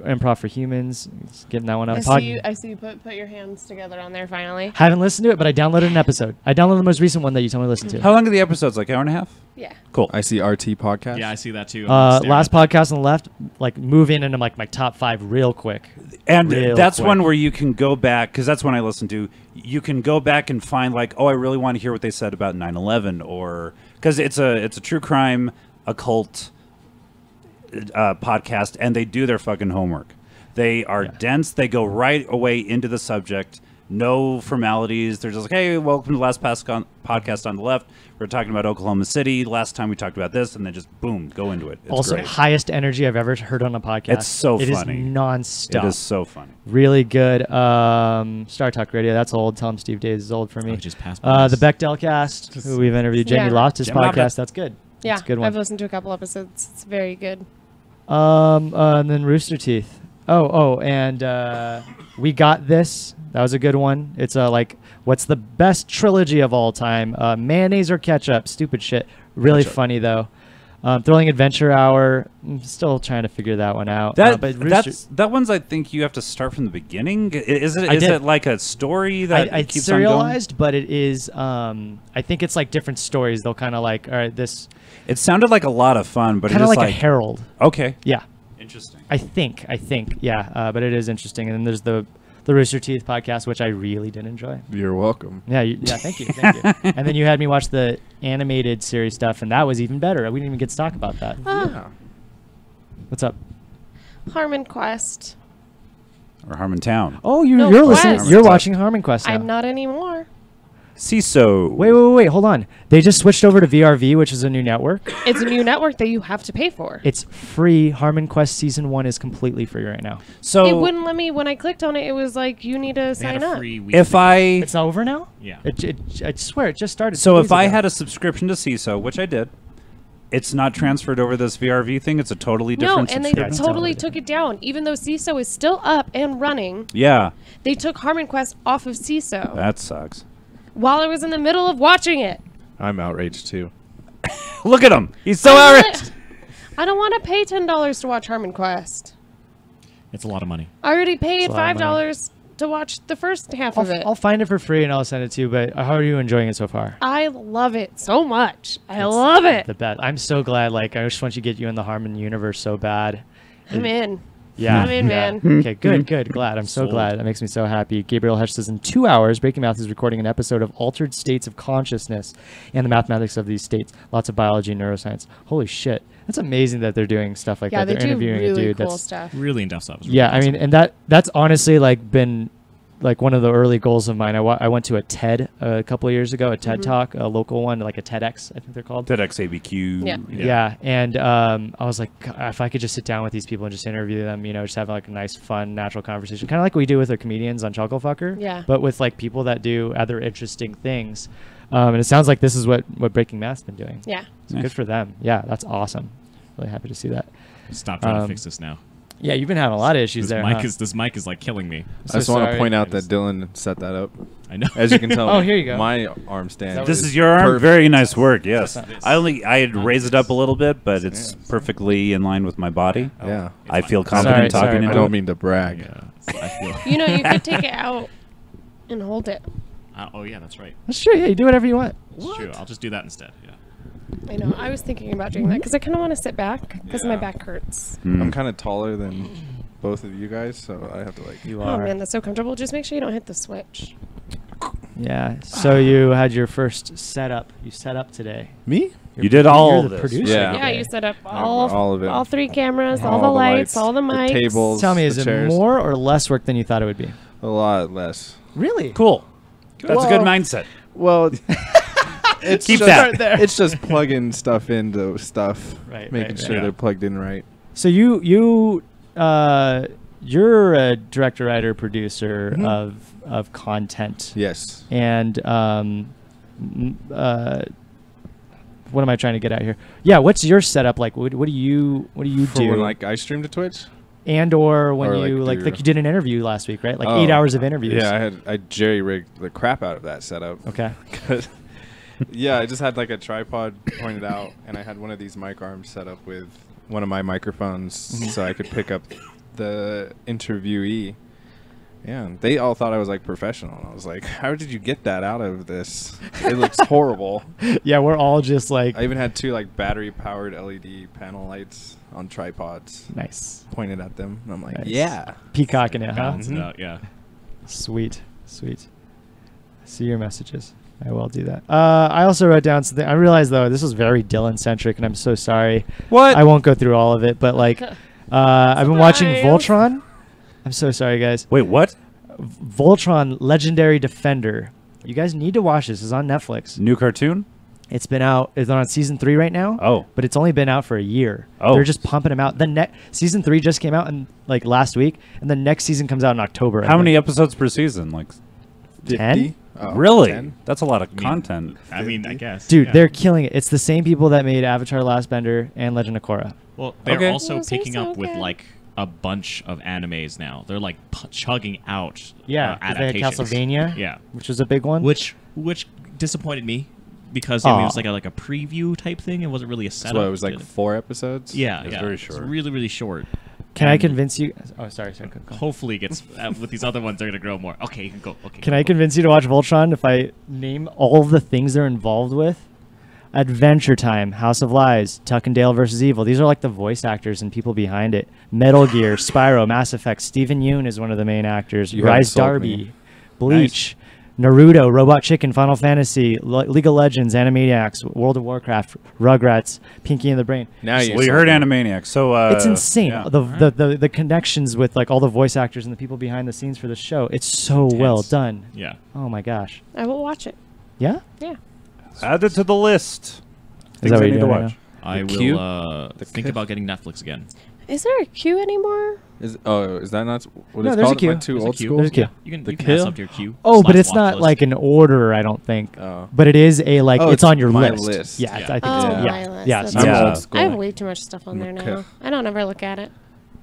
Improv for Humans. Just getting that one up. I see you put your hands together on there finally. Haven't listened to it, but I downloaded an episode. I downloaded the most recent one that you told me to listen to. How long are the episodes? Like hour and a half? Yeah. Cool. I see RT podcast. Yeah, I see that too. I'm staring Last at that. podcast on the left, like move in into like my top 5 real quick. And Real that's quick. one where you can go back, because that's one I listen to. You can go back and find like, oh, I really want to hear what they said about 9/11, or because it's a true crime occult podcast, and they do their fucking homework. They are dense. They go right away into the subject. No formalities. They're just like, hey, welcome to the last podcast on the left. We're talking about Oklahoma City. Last time we talked about this, and then just boom, go into it. It's Also, great. highest energy I've ever heard on a podcast. It's so It funny. is nonstop. It is so funny. Really good. Star Talk Radio, that's old. Tell them Steve Days is old for me. Oh, it just passed by The us. Bechdel Cast, who we've interviewed. Jamie Yeah. Loftus Jamie podcast. Loftus. That's good. Yeah, That's a good one. I've listened to a couple episodes. It's very good. And then Rooster Teeth. And We Got This. That was a good one. It's like, what's the best trilogy of all time? Mayonnaise or ketchup? Stupid shit. Really Ketchup. funny though. Thrilling Adventure Hour. I'm still trying to figure that one out. That but Rooster, that one's, I think you have to start from the beginning. Is it? I Is did. it like a story that I keeps on going? serialized, but it is. I think it's like different stories. They'll kind of like, all right, this It sounded like a lot of fun, but kind it's of like like a Herald. okay, Yeah, interesting. I think, yeah. But it is interesting. And then there's the Rooster Teeth podcast, which I really did enjoy. You're welcome. Yeah, thank you. And then you had me watch the animated series stuff, and that was even better. We didn't even get to talk about that. Yeah. What's up? Harmon Quest. Or Harmontown. Oh, No, you're Quest. listening. You're watching Harmon Quest now. I'm not anymore. CISO. Wait, hold on. They just switched over to VRV, which is a new network. It's a new network that you have to pay for. It's free. Harmon Quest Season 1 is completely free right now. So It wouldn't let me when I clicked on it. It was like you need to They sign had a up. free week. if I It's over now? Yeah. I swear, it just started. so 2 if days I ago. had a subscription to CISO, which I did, it's not transferred over this VRV thing. It's a totally No, different and they subscription. totally took it down. Even though CISO is still up and running, Yeah, they took Harmon Quest off of CISO that sucks. while I was in the middle of watching it. I'm outraged too. Look at him. He's so I outraged. don't want to pay $10 to watch Harmon Quest. It's a lot of money. I already paid It's a lot of money. $5 to watch the first half of it. I'll find it for free and I'll send it to you. But how are you enjoying it so far? I love it so much. I love it. The best. I'm so glad. Like, I just want you to get you in the Harmon universe so bad. I'm in. Yeah. I'm in, yeah. man. Okay, good. Glad. I'm so Sold. glad. That makes me so happy. Gabriel Hesh says in 2 hours, Breaking Math is recording an episode of Altered States of Consciousness and the Mathematics of These States. Lots of biology and neuroscience. Holy shit. That's amazing that they're doing stuff like Yeah, that. they They're do interviewing really a dude cool that's stuff. Really in-depth stuff. It's yeah, really I mean, awesome. and that's honestly like been like one of the early goals of mine. I went to a TED a couple of years ago, a TED Talk, a local one, like a TEDx, I think they're called. TEDxABQ. Yeah. Yeah, and I was like, God, if I could just sit down with these people and just interview them, just have like a nice, fun, natural conversation, kind of like we do with our comedians on Chucklefucker. Yeah. But with like people that do other interesting things, and it sounds like this is what Breaking Math's been doing. Yeah. So good for them. Yeah, that's awesome. Really happy to see that. Stop trying to um, fix this now. Yeah, you've been having a lot of issues This there. mic huh? is like killing me. I'm I just so want to sorry. point out I that just- Dylan set that up. I know. As you can tell, Oh, here you go. my arm stand. This is your arm. perfect. Very nice work. Yes. That's I had raised it up a little bit, but it's perfectly in line with my body. Yeah. I feel It's fine. confident Sorry, talking sorry, I into don't it. mean to brag. Yeah. I feel. You could take it out and hold it. Oh yeah, that's right. That's true. Yeah, you do whatever you want. It's true. I'll just do that instead. Yeah. I know. I was thinking about doing that because I kind of want to sit back because my Yeah. back hurts. I'm kind of taller than both of you guys, so I have to like. You Oh are. man, that's so comfortable. Just make sure you don't hit the switch. Yeah. So you had your first setup. You set up today. Me? You did all You're of the this. producer. Yeah. Yeah, you set up all of it. all 3 cameras, all, All the the lights, lights, all the the mics. tables. Tell me, is The it chairs. more or less work than you thought it would be? A lot less. Really? Cool. That's a good Well, mindset. Well, it's Keep just, that. It's just plugging stuff into stuff, Right, making right, sure right. they're plugged in right. So you're a director, writer, producer of content. Yes. And what am I trying to get at here? Yeah, what's your setup like? What do you For do? when like I stream to Twitch. And or when Or, like, you like through- you did an interview last week, right? Like Oh, 8 hours of interviews. Yeah, I jerry rigged the crap out of that setup. Okay. 'Cause- yeah, I just had like a tripod pointed out, and I had one of these mic arms set up with one of my microphones, so I could pick up the interviewee. Yeah, they all thought I was like professional. I was like, how did you get that out of this? It looks horrible. Yeah, we're all just like I even had 2 like battery powered LED panel lights on tripods nice. pointed at them. And I'm like, Nice. yeah. Peacocking it, huh? Balance it out, yeah. Sweet. See your messages. I will do that. I also wrote down something. I realized though this was very Dylan centric, and I'm so sorry. What? I won't go through all of it, but like, I've been watching Surprise. Voltron. I'm so sorry, guys. Wait, what? Voltron Legendary Defender. You guys need to watch this. It's on Netflix. New cartoon? It's been out. It's on season 3 right now. Oh. But it's only been out for a year. Oh. They're just pumping them out. The season 3 just came out in like last week, and the next season comes out in October. I How many think. episodes per season? Like, 10? Oh, really? 10? That's a lot of I mean, content. I mean, I guess. Dude, yeah. they're killing it. It's the same people that made Avatar: Last Bender and Legend of Korra. Well, they're Okay. also Those are picking so up with good. like a bunch of animes now. They're like chugging out Yeah, 'cause they had adaptations. Castlevania, Yeah, which was a big one. which disappointed me because I mean, it was Aw. like a preview type thing. It wasn't really a setup. So it was like 4 episodes? yeah, It's yeah, very It's short. really, really short. Can I And convince you? Oh, sorry. Go. Hopefully, it gets with these other ones. They're gonna grow more. Okay, you can go. Okay. Can go, I go. convince you to watch Voltron if I name all the things they're involved with? Adventure Time, House of Lies, Tuck and Dale vs. Evil. These are like the voice actors and people behind it. Metal Gear, Spyro, Mass Effect. Stephen Yeun is one of the main actors. You haven't Rise sold Darby, me. Bleach, Naruto, Robot Chicken, Final Fantasy, League of Legends, Animaniacs, World of Warcraft, Rugrats, Pinky and the Brain. Now you Well, you heard Animaniacs, so It's insane. yeah. The connections with like all the voice actors and the people behind the scenes for the show. It's so well Intense. done. Yeah. Oh my gosh. I will watch it. Yeah? Yeah. Add it to the list. Is Things that what I you're need to doing right watch. I The queue? will think Q? about getting Netflix again. Is there a queue anymore? Is that not what No, it's there's a called? queue. Like too There's a old queue. school? There's a queue. Yeah, you can The you can add queue? up to your queue. Oh, but slash it's watch not list. like an order, I don't think. Oh. But it is a like Oh, it's it's on your my list. list. Yeah, Yeah. I think Oh, so. my Yeah. list. Yeah, That's it's I'm on- old I school. have way too much stuff on there Okay. now. I don't ever look at it.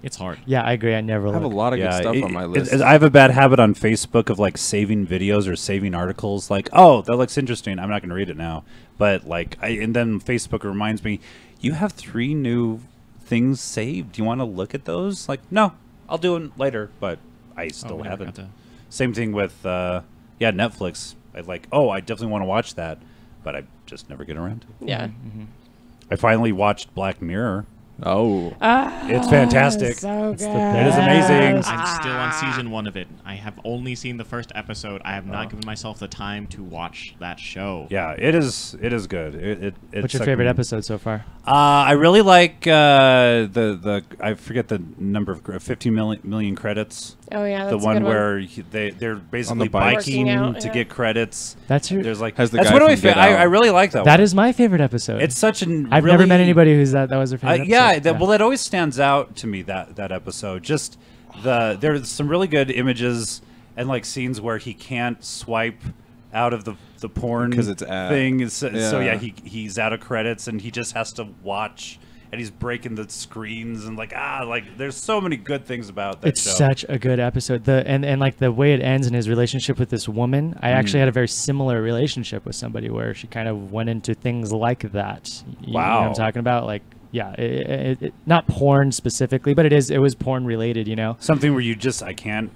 It's hard. Yeah, I agree. I never I have a look. lot of good stuff on my list. I have a bad habit on Facebook of like saving videos or saving articles. Like, oh, that looks interesting. I'm not going to read it now, but like, and then Facebook reminds me, you have 3 new things saved. Do you want to look at those? Like, no, I'll do it later, but I still we never haven't. got to- Same thing with Netflix. I like, oh, I definitely want to watch that, but I just never get around to it. Yeah. I finally watched Black Mirror. Oh. It's fantastic. So It's the good. best. It is amazing. I'm still on season 1 of it. I have only seen the first episode. I have not given myself the time to watch that show. Yeah, it is. It is good. It's What's your like- favorite episode so far? I really like the I forget the number of 15 million credits. Oh yeah, The that's a one good where they're basically bike. biking Working out, to yeah. get credits. That's your. There's like Has the that's guy one of my from Get I Out. really like that. That one. is my favorite episode. It's such an. I've never met anybody who's that was their favorite. Yeah, episode. well, it always stands out to me that episode. Just there's some really good images and like scenes where he can't swipe out of the porn 'Cause it's ad. thing. So Yeah. he's out of credits and he just has to watch. And he's breaking the screens and like there's so many good things about that It's show. such a good episode. And like the way it ends in his relationship with this woman, I actually had a very similar relationship with somebody where she kind of went into things like that. You know what Wow. I'm talking about? Like, yeah, it not porn specifically, but it was porn related, you know? Something where you just I can't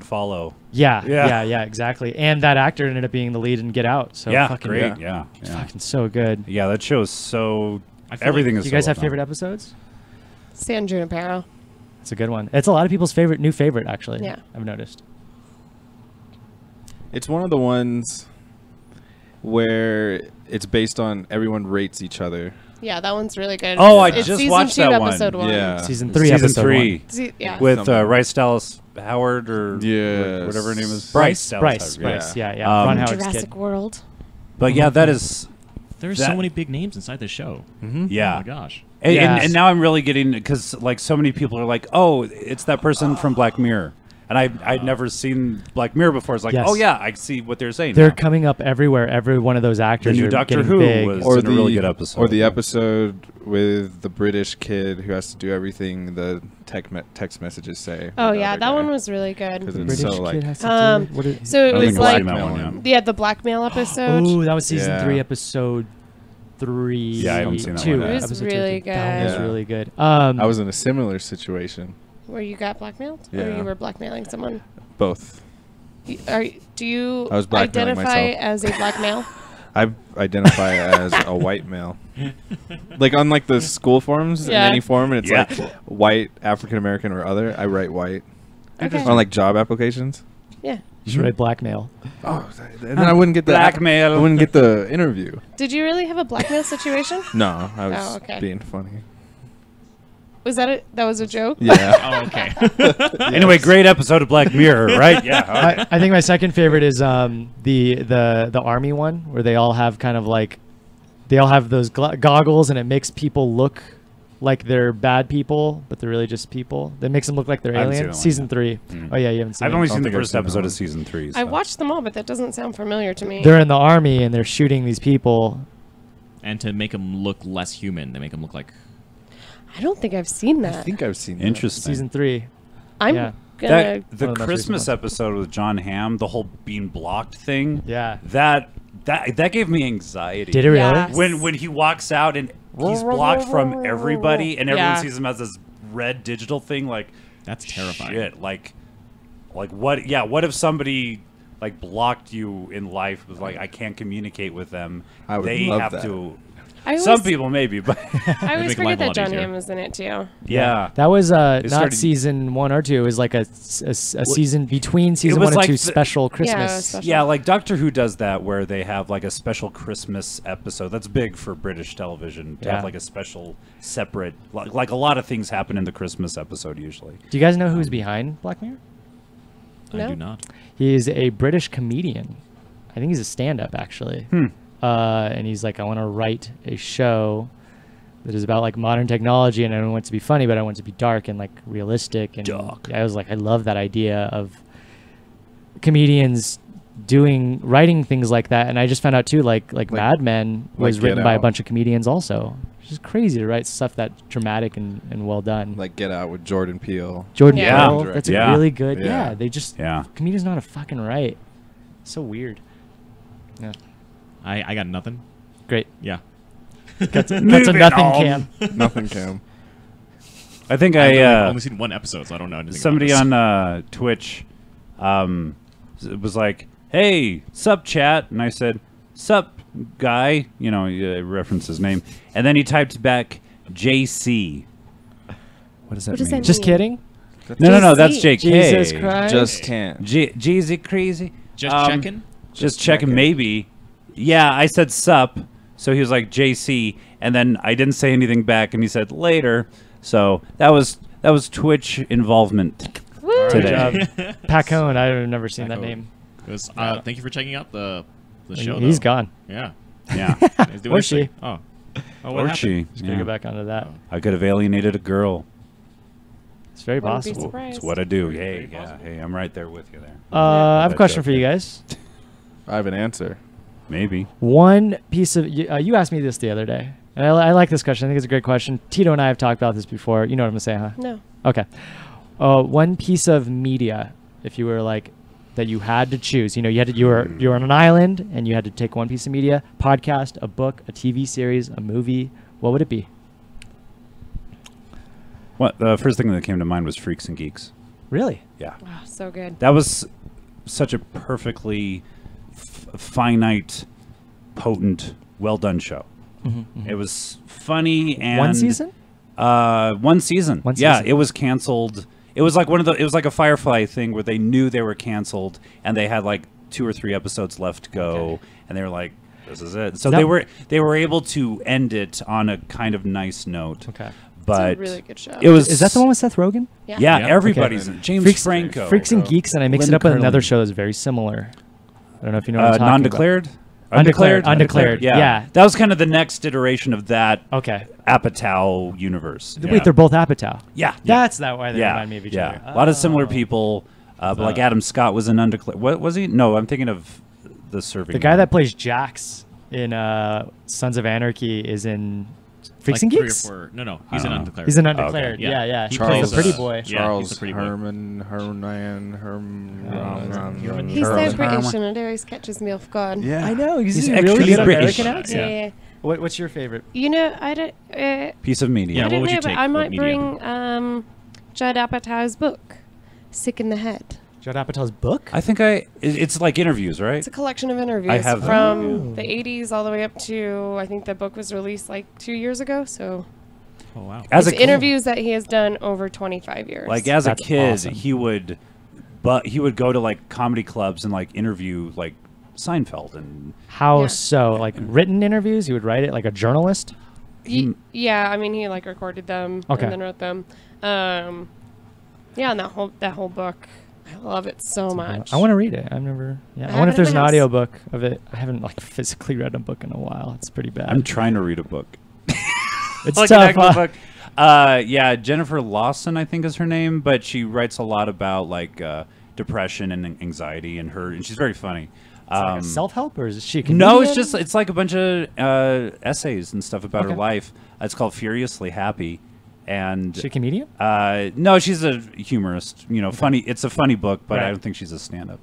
follow. Yeah, Yeah. yeah, exactly. And that actor ended up being the lead in Get Out. So Yeah, fucking great. Yeah, fucking so good. yeah. That show is so. I feel Everything is. Do you so guys well have done. favorite episodes? San Junipero. It's a good one. It's a lot of people's new favorite actually. Yeah. I've noticed. It's one of the ones where it's based on everyone rates each other. Yeah, that one's really good. Oh, I It's just season watched 2, that one. episode 1. Yeah. Season 3, Season episode 3 1. Yeah. with Something. Bryce Dallas Howard or Yes. whatever her name is. Bryce, Dallas Howard, Bryce, yeah. Um, Ron Howard's Jurassic kid. World. But yeah, that is. There's That- so many big names inside this show. Mm-hmm. Yeah. Oh my gosh. And, Yes. and now I'm really getting because like so many people are like, oh, it's that person from Black Mirror, and I'd never seen Black Mirror before. It's like, Yes. oh yeah, I see what they're saying. They're now. coming up everywhere. Every one of those actors new are Doctor getting Who big. was- Or in a really good episode. Or the episode with the British kid who has to do everything the text messages say. Oh with the yeah, other that guy. one was really 'Cause good. it's British so like kid has to Um, do what is, So it I don't was think I've like seen that one yet. yeah, the blackmail episode. oh, that was season Yeah. 3, episode 3. Yeah, I haven't seen that 2. one yet. It was Episode really 2. That was good. really good. I was in a similar situation. where you got blackmailed, or Yeah. you were blackmailing someone? Both. Do you I was blackmailing identify myself. as a black male? I identify as a white male. Like on like the school forms Yeah. in any form, and it's Yeah. like white, African American, or other. I write white. Okay. On like job applications. Yeah. You should write blackmail. Oh, and then I wouldn't get the Blackmail. I wouldn't get the interview. Did you really have a blackmail situation? No, I was Oh, okay. being funny. Was that it? That was a joke? Yeah. Oh, okay. Anyway, great episode of Black Mirror, right? Yeah. Okay. I think my second favorite is the army one where they all have kind of like they all have those goggles and it makes people look like they're bad people, but they're really just people. That makes them look like they're I haven't seen aliens. that one Season yet. 3. Mm. Oh yeah, you haven't seen I've it. only don't seen the think I've first seen that episode one. of season 3. I so. watched them all, but that doesn't sound familiar to me. They're in the army and they're shooting these people. And to make them look less human, they make them look like. I don't think I've seen I that. think I've seen that. Interesting. Season 3. I'm yeah. gonna. The One of the most Christmas recent ones. episode with John Hamm, the whole being blocked thing. Yeah. That gave me anxiety. Did it really? Yeah. When he walks out and he's blocked from everybody and everyone Yeah. sees him as this red digital thing, like That's terrifying. shit. Like what? Yeah. What if somebody like blocked you in life? Was like I can't communicate with them. I would they love have that. to. I always, Some people maybe, but I always make life forget a that lot John easier. Hamm was in it too. yeah. That was not started- season 1 or 2. It was like a season between season was 1 and like 2 the- special Yeah, Christmas. special. Yeah, like Doctor Who does that where they have like a special Christmas episode. That's big for British television to Yeah. have like a special separate like a lot of things happen in the Christmas episode usually. Do you guys know who's behind Black Mirror? I No? do not. He is a British comedian. I think he's a stand-up actually. And he's like, I want to write a show that is about like modern technology, and I don't want it to be funny, but I want it to be dark and like realistic. And Dark. I was like, I love that idea of comedians writing things like that. And I just found out too, like Mad Men was Get written by a Out. bunch of comedians also. It's just crazy to write stuff that dramatic and well done. Like Get Out with Jordan Peele. Jordan Yeah. Peele, that's a Yeah. really good. Yeah. Yeah, they just Yeah. comedians know how to fucking write. So weird. Yeah, I got nothing. great. Yeah. That's a Moving nothing on. cam. Nothing, Cam. I think I've I only seen one episode, so I don't know anything. somebody about this. on Twitch was like, "Hey, sup chat?" And I said, "Sup guy," you know, reference his name. And then he typed back JC. What does that What does mean? that Just mean? kidding. No, that's JC. JK. Jesus Christ. Just can't. Jeezy crazy. Just checking. Just checking, checking. maybe. Yeah, I said sup. So he was like JC, and then I didn't say anything back, and he said later. So that was Twitch involvement Woo! today. Pacone, I've never seen that Pacone. name. It was, thank you for checking out the show. He's though. gone. Yeah. Yeah, He's doing Or his she. thing. Oh. Oh, what or happened? she. Just gonna Yeah. go back onto that. I could have alienated a girl. It's very Wouldn't be possible. surprised. It's what I do. Hey, Very yeah, possible. hey, I'm right there with you there. I have a That question joke for you there. guys. I have an answer. Maybe. One piece of you asked me this the other day, and I like this question. I think it's a great question. Tito and I have talked about this before. You know what I'm gonna say, huh? No. Okay. One piece of media, if you were like that, you had to choose. You know, you were on an island, and you had to take one piece of media: podcast, a book, a TV series, a movie. What would it be? What the first thing that came to mind was Freaks and Geeks. Really? Yeah, Wow, so good. that was such a perfectly finite, potent, well done show. It was funny and One season? One season. One Yeah, season. it was canceled. It was like it was like a Firefly thing where they knew they were canceled and they had like 2 or 3 episodes left to go, Okay. and they were like, "This is it." So That- they were able to end it on a kind of nice note. Okay. But It's a really good show. it was Is that the one with Seth Rogen? Yeah. Yeah, Yeah. everybody's Okay. in. James Freaks- Franco. Freaks and Geeks, and I mixed it Linda up with another Curley. show that's very similar. I don't know if you know what I'm talking Non-declared. Undeclared, yeah. That was kind of the next iteration of that about. Okay. Apatow universe. Wait, they're both Apatow. Yeah. That's not why they yeah. remind me of each yeah. other. A lot of similar Oh. people, but like Adam Scott was in Undeclared. What was he? No, I'm thinking of the Serving The guy Man. that plays Jax in Sons of Anarchy is in Freaks Like and 3 or Geeks. 4. No, I he's don't an know. undeclared. He's an Okay. undeclared. Yeah. Yeah, yeah. He He plays plays, the pretty uh, boy. yeah. he's Charles the pretty boy. Herman. He's so Charles British and it always catches me off guard. Yeah. I know. He's, He's really extra good British. American accent. Yeah. What's your favorite? You know, I don't. piece of media. Yeah, I what don't would know, you but take? I What might media? bring Judd Apatow's book, Sick in the Head. Judd Apatow's book? I think it's like interviews, right? It's a collection of interviews I have from the 80s all the way up to, I think the book was released like 2 years ago. So Oh wow. As it's interviews that he has done over 25 years. Like as That's a kid, awesome. he would go to like comedy clubs and like interview like Seinfeld and How Yeah. so? Like written interviews? You would write it like a journalist? Yeah, I mean, he like recorded them Okay. and then wrote them. Yeah, and that whole book, I love it so much. I want to read it. I've never. Yeah, I I wonder have if it there's in an my house. audio book of it. I haven't like physically read a book in a while. It's pretty bad. I'm trying to read a book. it's Like an tough. actual huh? book. Yeah, Jennifer Lawson, I think is her name, but she writes a lot about like depression and anxiety, and she's very funny. It's like a self-help, or is she? A No, it's comedian? just it's like a bunch of essays and stuff about her Okay. life. It's called Furiously Happy, and Is she a comedian? no, she's a humorist. You know, funny. It's a funny book, but Right. I don't think she's a stand-up.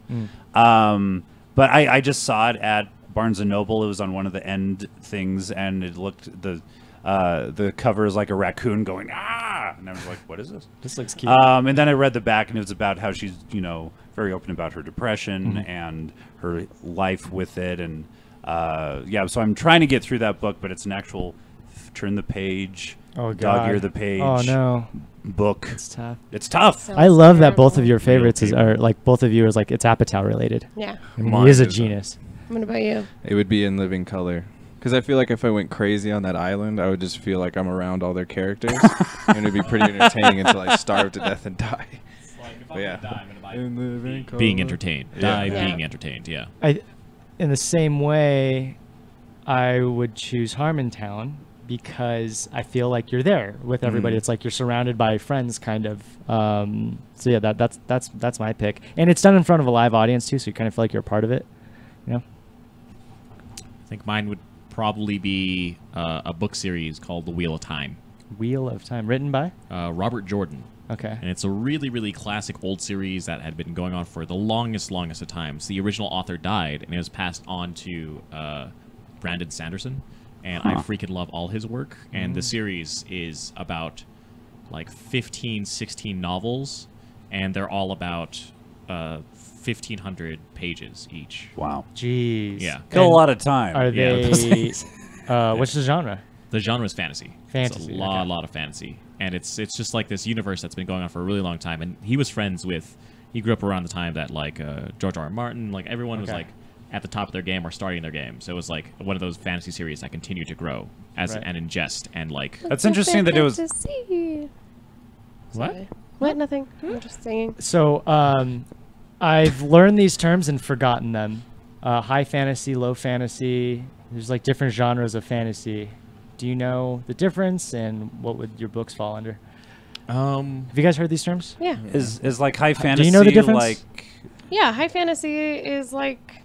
Mm. But I just saw it at Barnes and Noble. It was on one of the end things, and it looked the cover is like a raccoon going ah, and I was like, what is this? This looks cute. And then I read the back, and it was about how she's very open about her depression Mm-hmm. and her life with it, and yeah. So I'm trying to get through that book, but it's an actual turn the page, oh dog god. ear the page. Oh no, Book. it's tough. It's tough. Sounds I love that both of terrible. your favorites people. are like both of you is like it's Apatow related. Yeah. I mean, Mine he is a is, genius. What about you? It would be In Living Color. Because I feel like if I went crazy on that island, I would just feel like I'm around all their characters. And it'd be pretty entertaining until I starve to death and die. But yeah. In Living Color. Being entertained. Yeah. Die Yeah. being entertained. Yeah. In the same way, I would choose Harmontown because I feel like you're there with everybody. Mhm. It's like you're surrounded by friends, kind of. So yeah, that's my pick, and it's done in front of a live audience too, so you kind of feel like you're a part of it. You know? I think mine would probably be a book series called The Wheel of Time. Wheel of Time, written by. Robert Jordan. Okay. And it's a really, really classic old series that had been going on for the longest of times. The original author died, and it was passed on to Brandon Sanderson. And I Huh. freaking love all his work. And the series is about like 15, 16 novels, and they're all about 1,500 pages each. Wow. Jeez. Yeah. Kill a And lot of time. Are Yeah. they? What's the genre? The genre is fantasy. Fantasy, It's a okay. lot of fantasy, and it's just like this universe that's been going on for a really long time. And he was friends with. He grew up around the time that like George R. R. Martin, like everyone was Okay. like at the top of their game or starting their game. So it was like one of those fantasy series that continued to grow as Right. and ingest and like. That's interesting that it was. What? Sorry. What? Nothing. I'm just singing. So I've learned these terms and forgotten them. High fantasy, low fantasy. There's like different genres of fantasy. Do you know the difference, and what would your books fall under? Have you guys heard these terms? Yeah. Is like high Do fantasy. you know the difference? Like Yeah. High fantasy is like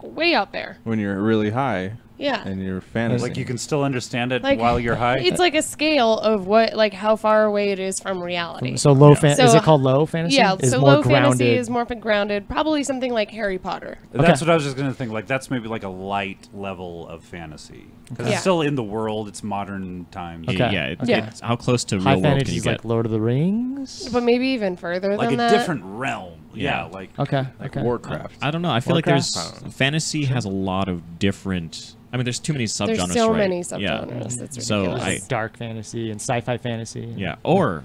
way out there. When you're really high Yeah. and you're fantasy. like you can still understand it Like, while you're high. It's like a scale of how far away it is from reality. So low Yeah. is it So, called low fantasy? Yeah, Is so more low grounded. fantasy is more grounded. Probably something like Harry Potter. That's Okay. what I was just gonna think. Like that's maybe like a light level of fantasy because Yeah. it's still in the world. It's modern times. Okay. Yeah, it, Yeah. It's how close to High real world fantasy can you is get? like Lord of the Rings. But maybe even further Like than a that. different realm. Yeah. Yeah. Like Okay. like okay. Warcraft. I don't know. I feel like Warcraft? there's I don't know. fantasy has a lot of different. I mean, there's too many subgenres. There's so right? many Yeah. subgenres. It's So ridiculous. There's dark fantasy and sci-fi fantasy. and Yeah. Or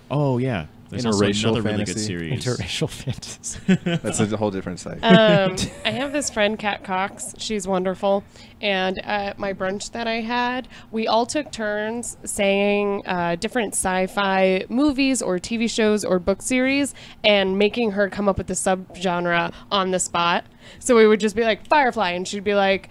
there's also Interracial another really good fantasy. series. Interracial fantasy. That's a whole different site. I have this friend, Kat Cox. She's wonderful. And at my brunch that I had, we all took turns saying different sci-fi movies or TV shows or book series and making her come up with the subgenre on the spot. So we would just be like Firefly, and she'd be like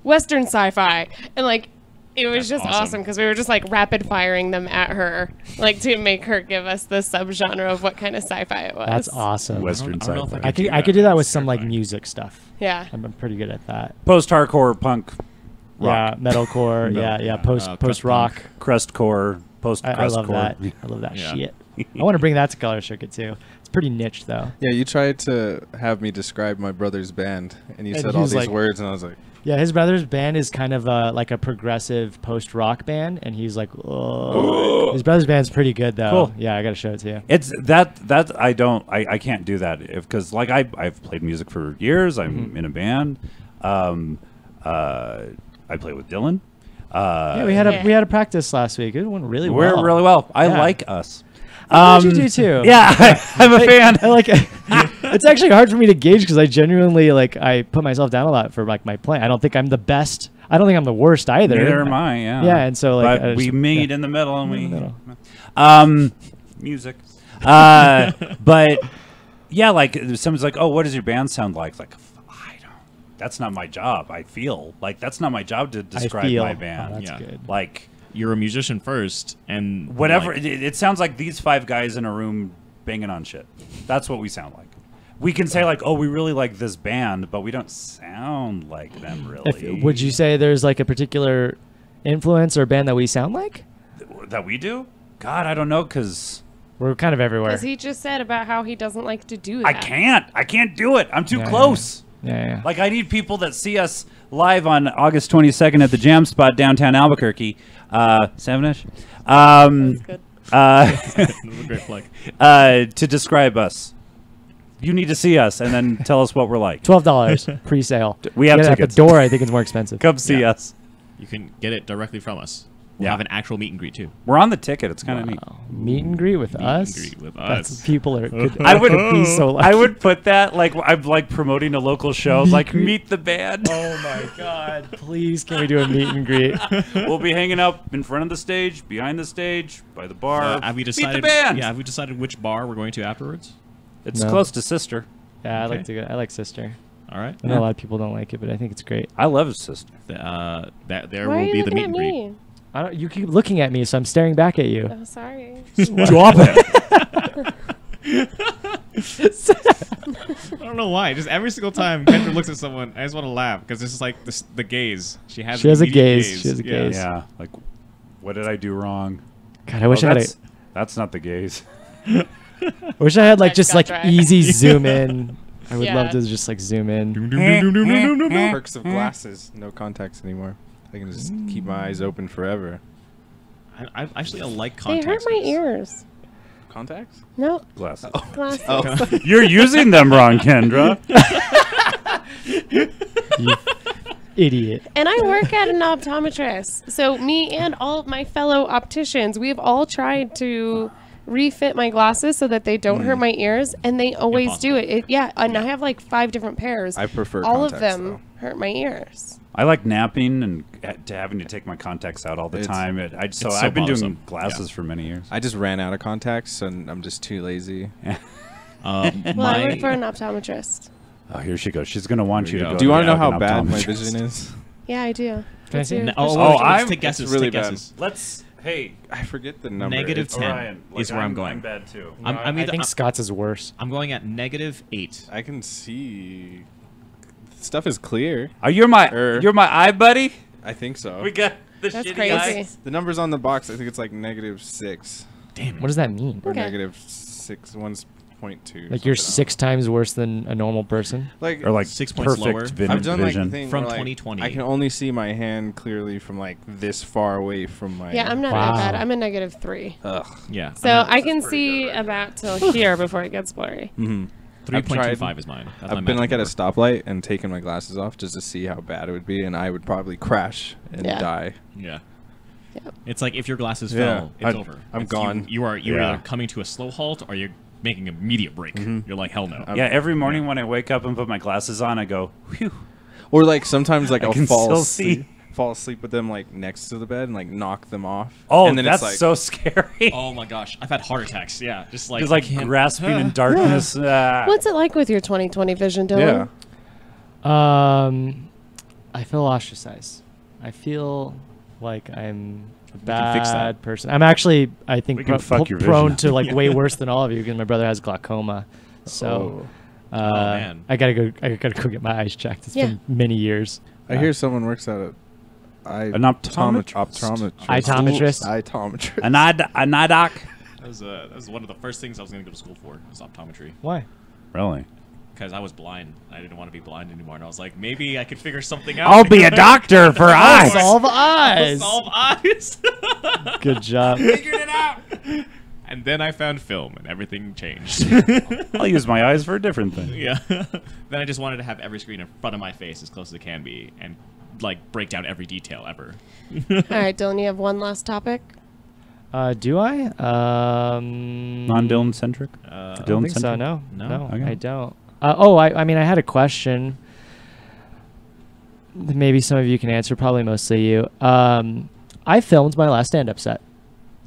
Western sci-fi, and like. It was That's just awesome. awesome because we were just like rapid firing them at her, like to make her give us the subgenre of what kind of sci-fi it was. That's awesome. Western I don't know if sci-fi. I could do that with It's some like terrifying. music stuff. Yeah. I'm pretty good at that. Post-hardcore punk, rock, Yeah, metalcore. Metal, yeah, yeah. post Crust rock. punk. crustcore, post-crustcore. I love that. I love that Yeah. shit. I want to bring that to Color Circuit too. It's pretty niche though. Yeah, you tried to have me describe my brother's band, and you And said he all was these like- words, and I was like, Yeah, his brother's band is kind of like a progressive post-rock band, and he's like, oh. His brother's band's pretty good though. Cool. Yeah, I gotta show it to you. It's that I can't do that because like I've played music for years. I'm in a band. I play with Dylan. Yeah, we had a practice last week. It went really We're well. really well. I Yeah. like us. You do too. Yeah, I'm a fan. I like it. It's actually hard for me to gauge because I genuinely I put myself down a lot for like my playing. I don't think I'm the best. I don't think I'm the worst either. Neither am I. Yeah. Yeah, and so like but I we just- meet yeah. in the middle and we In the middle. music. But yeah, like someone's like, "Oh, what does your band sound like?" Like, I don't. That's not my job. I feel like that's not my job to describe feel. my band. Oh, that's Yeah. good. Like You're a musician first, and whatever. like, It sounds like these 5 guys in a room banging on shit. That's what we sound like. We can say like, "Oh, we really like this band," but we don't sound like them really. Would you say there's like a particular influence or band that we sound like? that we do? God, I don't know, because We're kind of everywhere. Because he just said about how he doesn't like to do that. I can't do it. I'm too Yeah, close. Yeah. Like, I need people that see us live on August 22nd at the Jam Spot downtown Albuquerque, 7-ish, That's good. That was a great plug. to describe us. You need to see us and then tell us what we're like. $12 pre-sale. We have Get it at tickets. the door. I think it's more expensive. Come see Yeah. us. You can get it directly from us. We'll Yeah. have an actual meet and greet too. We're on the ticket. It's kind of neat. Wow. Meet and greet with Meet and us. greet with That's us. people are. Could, I would could be so lucky. I would put that like I'm like promoting a local show, like meet the band. Oh my god! Please, can we do a meet and greet? We'll be hanging out in front of the stage, behind the stage, by the bar. Have we meet decided? the band. Yeah, have we decided which bar we're going to afterwards? It's No. close to Sister. Yeah, I like Okay. to. I like Sister. All right. I know a lot of people don't like it, but I think it's great. I love Sister. There Why are will you be the looking meet at and greet. me? I don't. You keep looking at me, so I'm staring back at you. Oh, sorry. Drop it. I don't know why. Just every single time Kendra looks at someone, I just want to laugh because this is like the gaze. She has. She has a immediate gaze. She has a Yeah. gaze. Yeah. Like, what did I do wrong? God, I wish Oh, I had. that's not the gaze. I wish I had like Legs just got like dry. easy zoom in. I would Yeah. love to just like zoom in. perks of glasses, no contacts anymore. I can just keep my eyes open forever. I actually like They contacts. hurt my ears. Contacts? No, Glasses. glasses. Oh. You're using them wrong, Kendra. You idiot. And I work at an optometrist. So me and all of my fellow opticians, we've all tried to refit my glasses so that they don't hurt my ears, and they always do it. Yeah, and I have like 5 different pairs. I prefer all of contacts, them hurt my ears. I like napping and to having to take my contacts out all the It's- time. So so I've been doing bothersome. glasses for many years. I just ran out of contacts, and I'm just too lazy. Well, I work for an optometrist. Oh, here she goes. She's gonna want Here you we to go. go. Do you to want to know how an bad my optometrist. vision is? Yeah, I do. Can I What's see? your No, prescription? I'm- let's take guesses. it's really take guesses. Let's. Hey, I forget the number. Negative It's- 10 Orion. is where I'm going. bad too. I'm I either- think Scott's is worse. I'm going at -8. I can see. Stuff is clear. You're my eye buddy. I think so. We got the That's shitty crazy. eyes. The numbers on the box, I think it's like -6 Damn. What does that mean? or Okay. -6, 1.2. Like you're something. 6 times worse than a normal person? Like Or like 6 points perfect lower. vision. I've done like the vision. thing From where, like, 2020. I can only see my hand clearly from like this far away from my. Yeah, I'm not Wow. that bad. I'm a -3. Ugh. Yeah. So I can see about till here before it gets blurry. Mm-hmm. 3.25 is mine. That's my I've been like at a magic stoplight and taken my glasses off just to see how bad it would be, and I would probably crash and Yeah. die. number. Yeah. Yep. It's like if your glasses Yeah. fell, it's I- over. I'm It's- gone. You're Yeah. either coming to a slow halt or you're making an immediate break. Mhm. You're like, hell no. Yeah, every morning when I wake up and put my glasses on, I go, whew. Or like sometimes like I I'll can fall still asleep, see. fall asleep with them like next to the bed and like knock them off. Oh, and then that's it's like, so scary. Oh my gosh, I've had heart attacks. Yeah, just like Just like I can't- grasping in darkness. What's it like with your 20/20 vision, Dylan? yeah. I feel ostracized. I feel like I'm a can fix that. bad person. I'm actually, I We think, can fuck your prone vision. to like way worse than all of you because my brother has glaucoma. So, man. I gotta go get my eyes checked. It's Yeah. been many years. I hear someone works at an An optometrist. Optometrist. Optometrist. An eye doc. That was one of the first things I was going to go to school for, was optometry. Why? Really? Because I was blind. I didn't want to be blind anymore. And I was like, maybe I could figure something out. I'll be a doctor for eyes. Solve eyes. Solve eyes. Good job. Figured it out. And then I found film, and everything changed. I'll use my eyes for a different thing. Yeah. Then I just wanted to have every screen in front of my face as close as it can be, and like break down every detail ever. All right, Dylan, you have one last topic. Do I? Non-Dylan centric. I don't think so. No, No? Okay. I don't. I mean, I had a question. Maybe some of you can answer. Probably mostly you. I filmed my last stand-up set.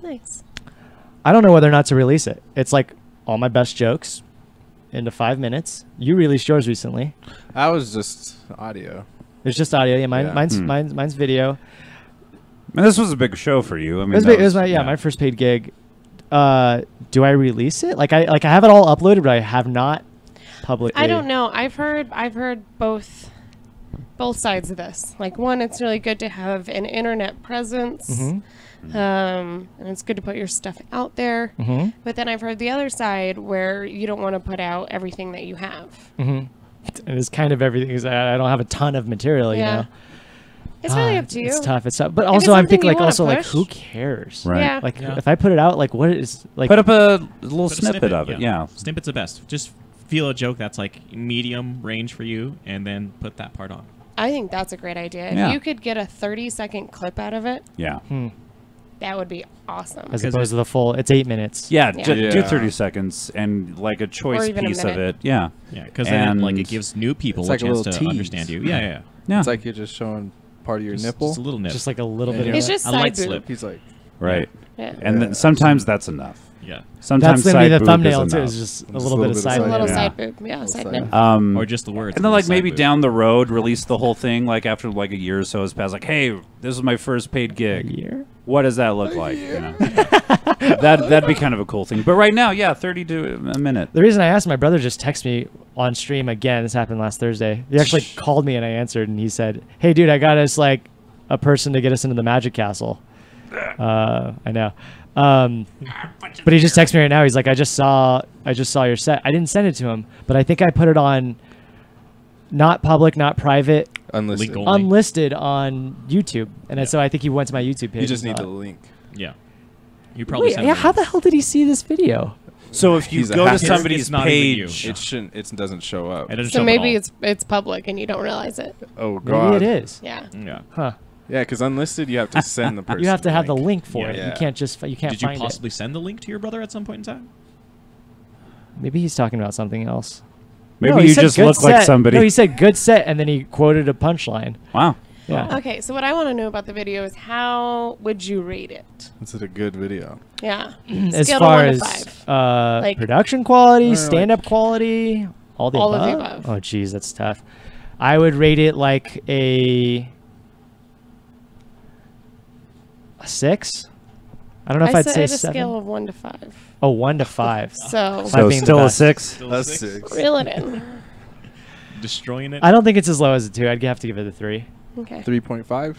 Nice. I don't know whether or not to release it. It's like all my best jokes into 5 minutes. You released yours recently. I was just audio. It's just audio. Yeah, Yeah. mine's video. And this was a big show for you. I mean, It was my first paid gig. Do I release it? Like I have it all uploaded, but I have not publicly. I don't know. I've heard both sides of this. Like, one, it's really good to have an internet presence. Mhm. And it's good to put your stuff out there. Mhm. But then I've heard the other side where you don't want to put out everything that you have. Mhm. And it's kind of everything. 'Cause I don't have a ton of material, you Yeah. know. It's really up to you. It's tough. It's tough. But If also, it's I'm thinking something like you wanna push. who cares? Right. Yeah. Like Yeah. if I put it out, like what is like? Put up a little Put a snippet of it. Yeah. Snippet's the best. Just feel a joke that's like medium range for you, and then put that part on. I think that's a great idea. If Yeah. you could get a 30-second clip out of it, Yeah. that would be awesome. As Because opposed to the full. It's 8 minutes. Yeah, Yeah. do Yeah. 30 seconds and like a choice even a piece of minute. it. Yeah. Yeah, because then like it And- gives new people It's a like a chance little to tease. understand you. Yeah, yeah. Yeah. It's like you're just showing part of your Just, nipple. just a little nip. Just like a little Yeah. bit. It's of just a side light boob. slip. He's like, Right. Yeah. And Yeah. then sometimes that's enough. Yeah. Sometimes That's gonna be side the boob thumbnail is too. enough. Is just a Just little bit of side. A little Yeah. side boob. Yeah, Little side side nip. boob. Or just the words. And then, like, side maybe boob. down the road, release the whole thing, like, after, like, a year or so has passed. Like, hey, this is my first paid A gig. year. What does that look like? You know? That'd be kind of a cool thing. But right now, yeah, 30 to a minute. The reason I asked, my brother just texted me on stream again. This happened last Thursday. He actually called me and I answered, and he said, "Hey, dude, I got us like a person to get us into the Magic Castle." I know. But he just texted me right now. He's like, I just saw your set. I didn't send it to him, but I think I put it on not public, not private, unlisted. Link only. unlisted on YouTube. And Yeah. so I think he went to my YouTube page. You just and need saw the it. link. Yeah. You probably Wait, send yeah, them. how the hell did he see this video? So if you He's a go to hacker. somebody's It's not even you. page, It shouldn't. It doesn't show up. It doesn't So show up at maybe all. it's public and you don't realize it. Oh god. Maybe it is. Yeah. Yeah. Huh. Yeah, because unlisted, you have to send the person. You have to have the link. link for Yeah. it. You Yeah. can't just you can't Did you find possibly send the link to your brother at some point in time? it. Maybe he's talking about something else. maybe No, he you said just good look like set. somebody. No, he said good set, and then he quoted a punchline. Wow. Yeah. Okay, so what I want to know about the video is how would you rate it? Is it a good video? Yeah. As Scale far to 1 as to 5. Like- production quality, like- stand-up quality, all All of the above. above. Oh, geez, that's tough. I would rate it like a 6. I don't know if I I'd said say a 7. scale of 1 to 5. Oh, 1 to 5. So Five So being the still a best. 6? That's 6. reel it in. Destroying it? I don't think it's as low as a 2. I'd have to give it a 3. Okay. 3.5.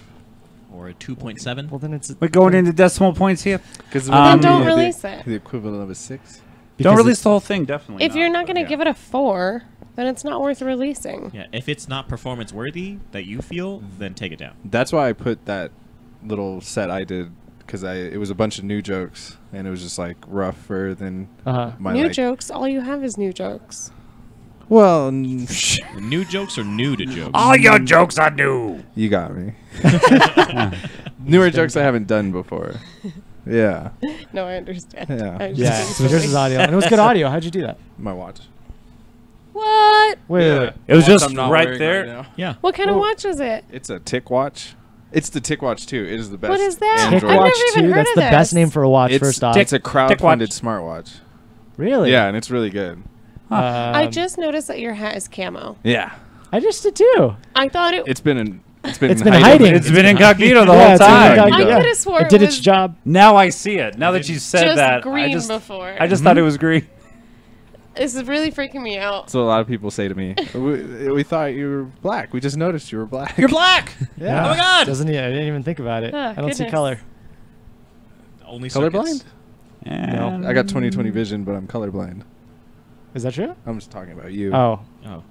Or a 2.7? Well, then it's We're going into decimal points here. Because Then don't release it. The equivalent of a 6. Don't because release the whole thing, definitely. If you're not but going to yeah. give it a 4, then it's not worth releasing. Yeah, if it's not performance worthy that you feel, then take it down. That's why I put that little set I did, because it was a bunch of new jokes, and it was just like rougher than Uh-huh. my New like, jokes, all you have is new jokes. Well, New jokes or new to jokes? All your jokes are new. you got me. Newer jokes I haven't done before. Yeah, No, I understand. Yeah. I was Yeah, just so being yours silly. is audio. And it was good audio. How'd you do that? my watch. What? Wait. It was Watch just I'm not right wearing there. now. Yeah. What kind of Oh. watch is it? It's a Tick watch. It's the Tick watch too. It is the best. What is that? Tick I've Android. Watch never even 2. heard That's of the best this. name for a watch, It's, first off. it's a crowdfunded Watch. smartwatch. Really? Yeah, and it's really good. I Um, just noticed that your hat is camo. Yeah, I just did too. I thought it. it's been It's been hiding. It's been incognito the Yeah, whole it's been time. incognito. I Yeah. could have swore It did was its job. Now I see it. Now that you said just that, green I just before. thought it was green. This is really freaking me out. So a lot of people say to me, we thought you were black. We just noticed you were black. You're black. Yeah. Oh my God. Doesn't he? I didn't even think about it. Ah, I don't see goodness. color. Only Colorblind? circuits. And I got 20/20 vision, but I'm colorblind. Is that true? I'm just talking about you. Oh. Oh.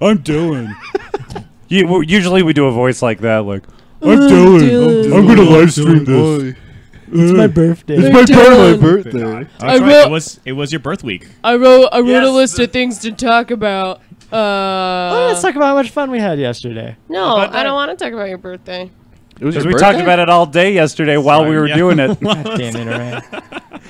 I'm Dylan. Usually we do a voice like that, like, I'm Dylan. I'm gonna live stream this. It's my birthday. It's my birthday. That's right. It was your birth week. I wrote a Yes, list of things to talk about. Oh, let's talk about how much fun we had yesterday. No, About that? I don't want to talk about your birthday. It was Because your we birthday? talked about it all day yesterday while we were Yeah. doing it. Damn it, Ryan.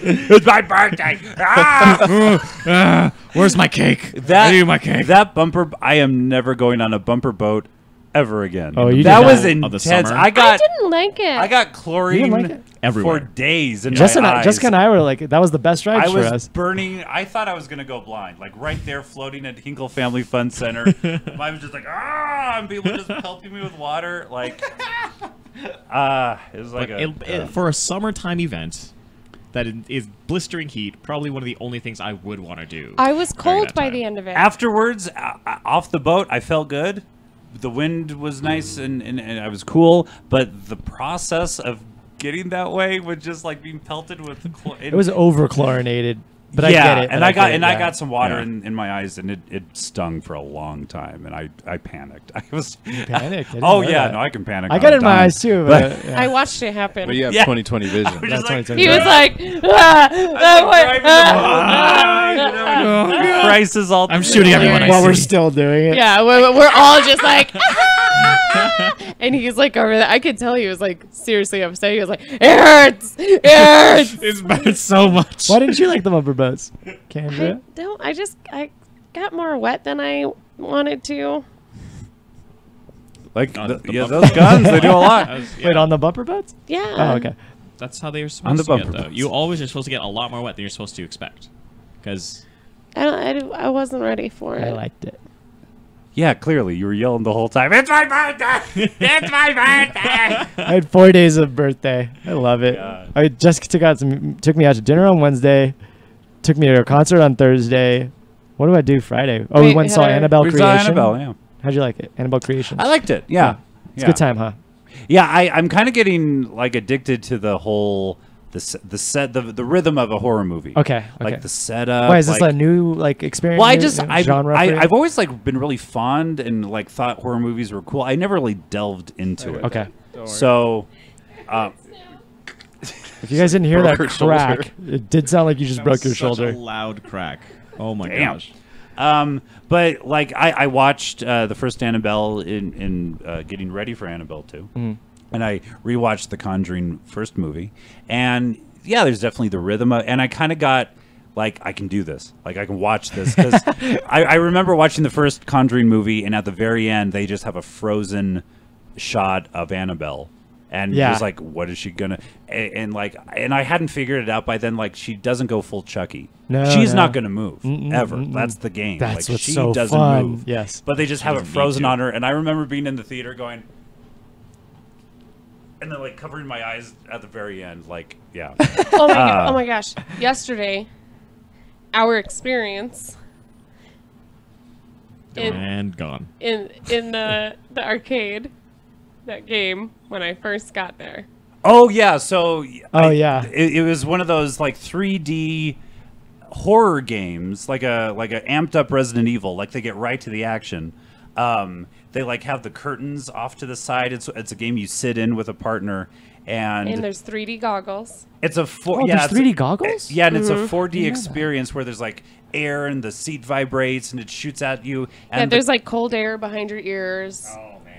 It's my birthday. Ah! Where's my cake? I need my cake. That bumper. I am never going on a bumper boat ever again. Oh, you that did was not. Of the intense. summer? I I got didn't like it. I got chlorine like it? Everywhere. for days in Jessica my eyes. and I were like, that was the best ride I for was us. burning. I thought I was gonna go blind, like right there, floating at Hinkle Family Fun Center. I was just like, and people just pelting me with water, like, it was like But for a summertime event that is blistering heat, probably one of the only things I would want to do. I was during cold that by time. the end of it. afterwards, off the boat, I felt good. The wind was nice and I was cool, but the process of getting that way was just like being pelted with the It was over chlorinated, but I get it. and but I got get it, I yeah. got some water Yeah. in my eyes, and it stung for a long time, and I panicked. I was panicked? I didn't Oh know yeah, that. no, I can panic. I when got it I'm in my dying. eyes too, but yeah. I watched it happen. But you have Yeah. 20/20 vision. I was just like, That's He was like, crisis all. I'm shooting everyone I while we're see. still doing it. yeah, we're all just like, and he's like over there. I could tell he was like seriously upset. He was like, it hurts, it hurts. It's hurts so much. Why didn't you like the bumper boats, Kendra? I got more wet than I wanted to. Like On the yeah, bumper. those guns, they do a lot. Wait, on the bumper boats? Yeah. Oh, okay. That's how they're On the supposed to get, bumper though. boats. You always are supposed to get a lot more wet than you're supposed to expect. Because I wasn't ready for it. I liked it. Yeah, clearly you were yelling the whole time. It's my birthday! It's my birthday! I had 4 days of birthday. I love it. God. I just took me out to dinner on Wednesday, took me to a concert on Thursday. What do I do Friday? Oh, we Wait, went and saw Heather. Annabelle We saw Creation. Annabelle, yeah. How'd you like it? Annabelle Creation. I liked it. Yeah. It's a good time, huh? Yeah, I'm kind of getting like addicted to the whole the rhythm of a horror movie. Okay. Like the setup. Why is this like, a new like experience? Well, new genre for you? I've always like been really fond and like thought horror movies were cool. I never really delved into it. Okay. So, If you guys didn't hear Broke that her shoulder. crack, it did sound like you just broke your Such a shoulder. loud crack. Oh my Damn. gosh. but like I watched the first Annabelle in getting ready for Annabelle 2. Mm-hmm. And I rewatched the Conjuring first movie, and yeah, there's definitely the rhythm, and I kind of got like, I can do this, like I can watch this, because I remember watching the first Conjuring movie, and at the very end, they just have a frozen shot of Annabelle, and it Yeah. was like, what is she gonna? And I hadn't figured it out by then. Like, she doesn't go full Chucky. No, she's no. not gonna move ever. That's the game. That's like, what's she so doesn't fun. move. Yes. But they just have it doesn't need frozen to. on her, and I remember being in the theater going, and then like covering my eyes at the very end, like, yeah. Oh my gosh. Yesterday, our experience in And gone. in the arcade, that game when I first got there. Oh yeah, so Oh, yeah. it was one of those like 3D horror games, like a amped up Resident Evil, like they get right to the action. They like have the curtains off to the side. It's a game you sit in with a partner, And and there's 3D goggles. it's a Oh, there's 3D goggles? Yeah, and it's a 4D experience where there's like air and the seat vibrates and it shoots at you. And Yeah, there's like cold air behind your ears.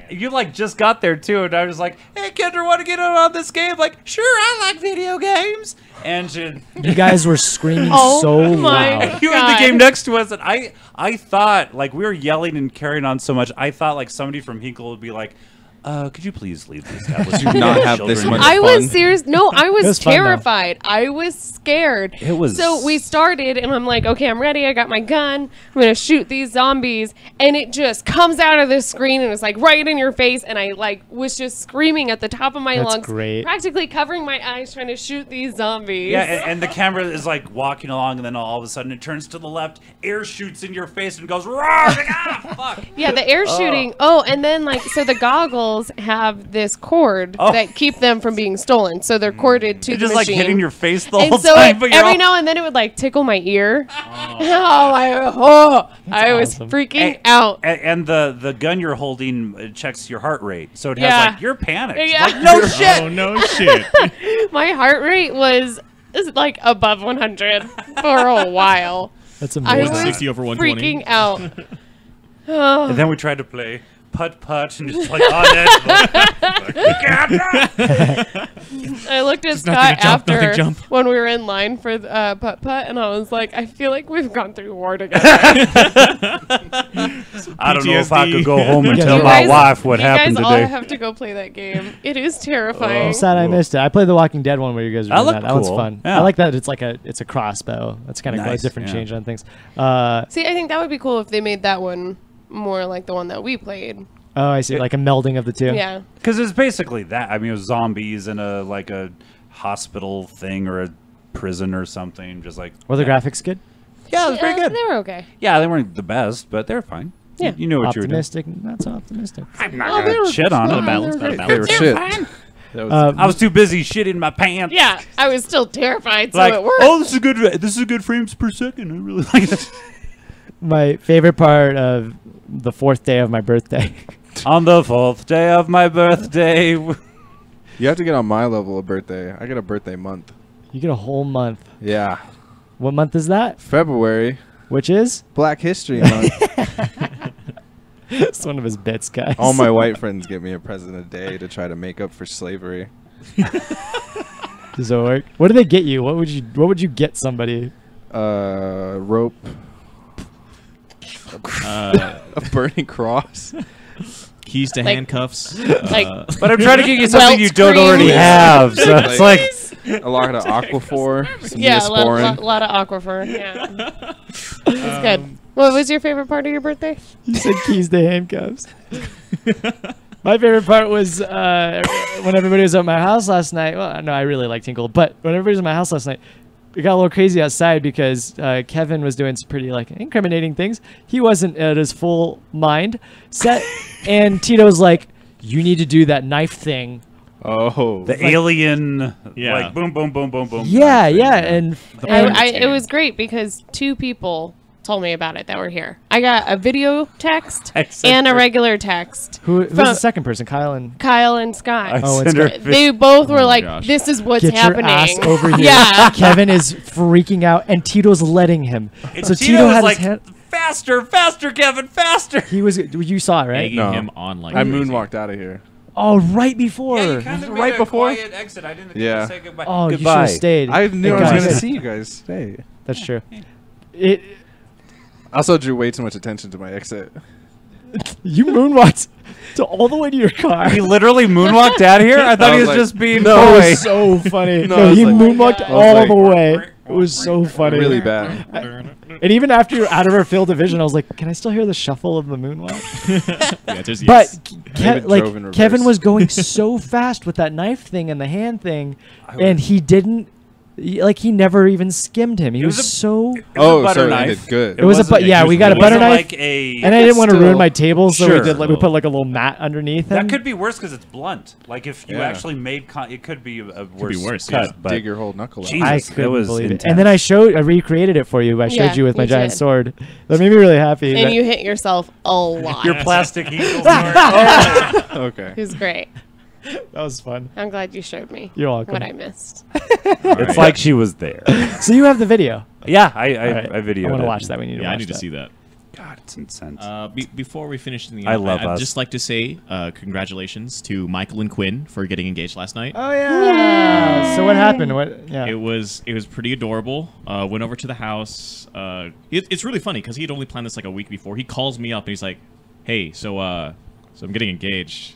you like just got there too, and I was like, "Hey, Kendra, want to get in on this game?" Like, sure, I like video games. And she, You guys were screaming Oh so my loud. you were in the God. game next to us, and I thought, like, we were yelling and carrying on so much. I thought like somebody from Hinkle would be like, "Could you please leave the establishment? Do not have this Children." much I fun. was serious. No, I was, was fun, though. terrified. I was scared. It was- So we started, and I'm like, okay, I'm ready. I got my gun. I'm gonna shoot these zombies, and it just comes out of the screen, and it's like right in your face, and I like was just screaming at the top of my That's lungs, great. practically covering my eyes, trying to shoot these zombies. Yeah, and the camera is like walking along, and then all of a sudden it turns to the left, air shoots in your face, and goes, "Roar!" Like, ah, fuck. Yeah, the air shooting. Oh, and then like so the goggles. vehicles have this cord Oh. that keep them from being stolen. So they're corded to It's the just like machine. hitting your face the And whole so time. But you're every all- now and then it would like tickle my ear. I was awesome. freaking A- out. And the gun you're holding checks your heart rate, so it has Yeah. like you're panicked. Yeah. Like, no shit. Oh no shit! My heart rate was like above 100 for a while. That's I amazing. Was it was 60 over 120? freaking out. Oh. And then we tried to play putt putt and just like on it. I looked at Just nothing Scott to jump, nothing after jump. when we were in line for putt putt, and I was like, I feel like we've gone through war together. I don't know if I PTSD. could go home and You tell You my guys- wife what you happened guys all today. have to go play that game. It is terrifying. I'm sad I missed it. I played the Walking Dead one where you guys were That doing looked that. That one's cool. fun. Yeah. I like that. It's like it's a crossbow. That's kind of Nice, a different yeah. change on things. See, I think that would be cool if they made that one more like the one that we played. Oh, I see. Like a melding of the two. Yeah. Because it's basically that. I mean, it was zombies in a like a hospital thing or a prison or something. Just like Were the graphics good? yeah, it was pretty good. They were okay. Yeah, they weren't the best, but they're fine. Yeah. You knew what you were doing. Optimistic, not so optimistic. I'm not Oh, they gonna were shit on fine. it. Balance, They were about great. balance. They were shit. That was I was too busy shitting my pants. Yeah, I was still terrified, so Like, it worked. oh, this is good. This is good frames per second. I really like it. My favorite part of the 4th day of my birthday. On the 4th day of my birthday. you have to get on my level of birthday. I get a birthday month. You get a whole month. Yeah. What month is that? February, Which is? Black History Month. It's one of his bits, guys. All my white friends get me a present a day to try to make up for slavery. Does it work? What do they get you? What would you get somebody? Rope, a burning cross. Keys to Like- handcuffs. like- But I'm trying to get you something Welt you don't cream. already have. So Like- it's like A lot of Aquaphor, some Yeah, a Neosporin. lot of Aquifer. Yeah. It's good. What was your favorite part of your birthday? You said keys to handcuffs. My favorite part was when everybody was at my house last night. Well, no, I really like Tinkle, but when everybody was at my house last night, it got a little crazy outside because Kevin was doing some pretty like incriminating things. He wasn't at his full mind set, and Tito was like, "You need to do that knife thing." Oh. the alien, Yeah. like boom, boom, boom, boom, boom. Yeah, type thing, yeah, and It was great because 2 people told me about it that were here. I got a video text Text and a her. regular text. who's the From- second person? Kyle and Kyle and Scott. I Oh, it's sent her great. a They both were my like, gosh. "This is what's get happening." your ass over here. Yeah. Kevin is freaking out, and Tito's letting him. And So Tito Tito was had like, his hand. faster, faster, Kevin, faster. He was. You saw it, right? Egging No. him on like I crazy. moonwalked out of here. Oh, right before. right before? exit. I didn't Yeah. say goodbye. Oh, you should goodbye. have stayed. I knew Thank I was God. going to see you guys stay. That's true. It. I also drew way too much attention to my exit. You moonwalked to all the way to your car. He literally moonwalked out here. I thought I he was was like, just being That coy. was so funny. No, No, I was he like- moonwalked I was all like- the way. It was so funny. Really bad. And even after you're out of our field of vision, I was like, can I still hear the shuffle of the moonwalk? Yeah, just But yes. David drove in like Kevin reverse. was going so fast with that knife thing and the hand thing, would- and he didn't. He never even skimmed him. He It was was a- so. It was Oh, a butter so it knife. ended good. It was a wasn't- yeah, we got a it butter wasn't knife, like a. and I didn't want to ruin still- my table, so we Sure. did. Like, we put like a little mat underneath him. That could be worse because it's blunt. Like if you Yeah. actually made, it could be a worse, worse, cut. yeah. But Dig your whole knuckle out. Jesus. I it couldn't was believe it. intense. And then I recreated it for you. I showed Yeah, you with my you giant did. sword. That made me really happy. And that- you hit yourself a lot. your plastic eagle. Okay. It was great. that was fun. I'm glad you showed me You're welcome. what I missed. It's like she was there. So you have the video. Yeah, I All right. videoed I want it. to watch that. We need to Yeah, watch I need to that. see that. God, it's intense. Before we finish the I love I'd us. just like to say congratulations to Michael and Quinn for getting engaged last night. Oh yeah. So what happened? What? Yeah. It was pretty adorable. Went over to the house. It's really funny because he had only planned this like a week before. He calls me up and he's like, "Hey, so I'm getting engaged.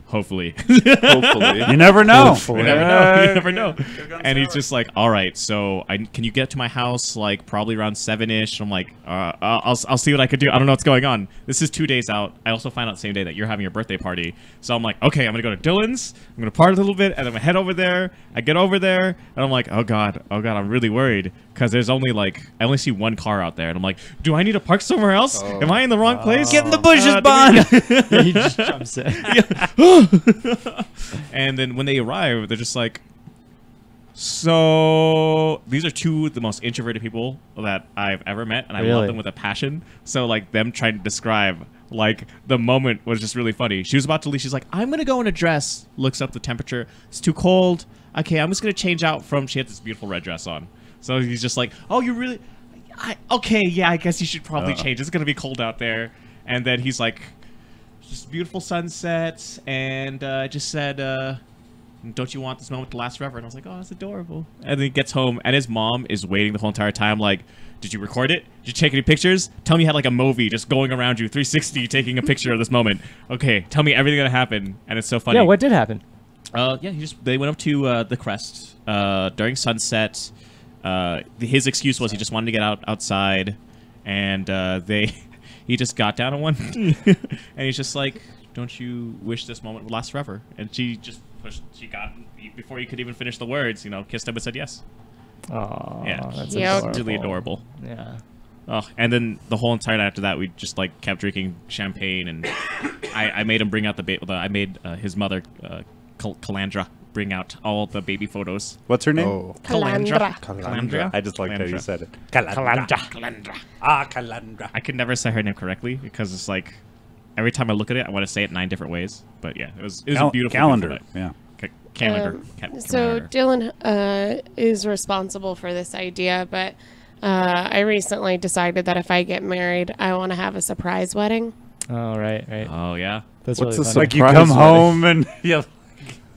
Hopefully." Hopefully. you never know. You never know. You never know. And he's just like, "All right, so can you get to my house like probably around 7-ish?" I'm like, I'll see what I could do. I don't know what's going on. This is 2 days out. I also find out the same day that you're having your birthday party. So I'm like, okay, I'm gonna go to Dylan's. I'm gonna party a little bit, and then I head over there. I get over there, and I'm like, oh god, I'm really worried because there's only like I only see one car out there, and I'm like, do I need to park somewhere else? Am I in the wrong place? Get in the bushes, do Bond. Yeah, he just jumps in. And then when they arrive, they're just like, so these are two of the most introverted people that I've ever met, and I Really? love them with a passion. So like them trying to describe like the moment was just really funny. She was about to leave. She's like, I'm gonna go in a dress. Looks up the temperature. It's too cold. Okay, I'm just gonna change out from. She had this beautiful red dress on. So he's just like, oh, you really? Okay, yeah, I guess you should probably change. It's gonna be cold out there. And then he's like, just beautiful sunset, and I just said, don't you want this moment to last forever? And I was like, oh, that's adorable. And then he gets home, and his mom is waiting the whole entire time, like, did you record it? Did you take any pictures? Tell me you had like a movie just going around you, 360, taking a picture of this moment. Okay, tell me everything that happened. And it's so funny. Yeah, what did happen? Yeah, they went up to the crest during sunset. His excuse was he just wanted to get outside, and he just got down on one knee, and he's just like, don't you wish this moment would last forever? And she just pushed. She got before he could even finish the words. Kissed him and said yes. Oh, Yeah, that's Cute. It's really adorable. Yeah. Oh, and then the whole entire night after that, we just like kept drinking champagne, and I made him bring out I made his mother, Calandra, bring out all the baby photos. What's her name? Oh. Calandra. Calandra. I just like how you Calandra. said it. Calandra. Ah, Calandra. I could never say her name correctly because it's like every time I look at it, I want to say it 9 different ways. But yeah, it was a beautiful calendar. beautiful Yeah. night. Calendar. So Dylan is responsible for this idea, but I recently decided that if I get married, I want to have a surprise wedding. Oh, right. Oh yeah. That's What's really the funny. Like you Surprise come wedding. home and yeah,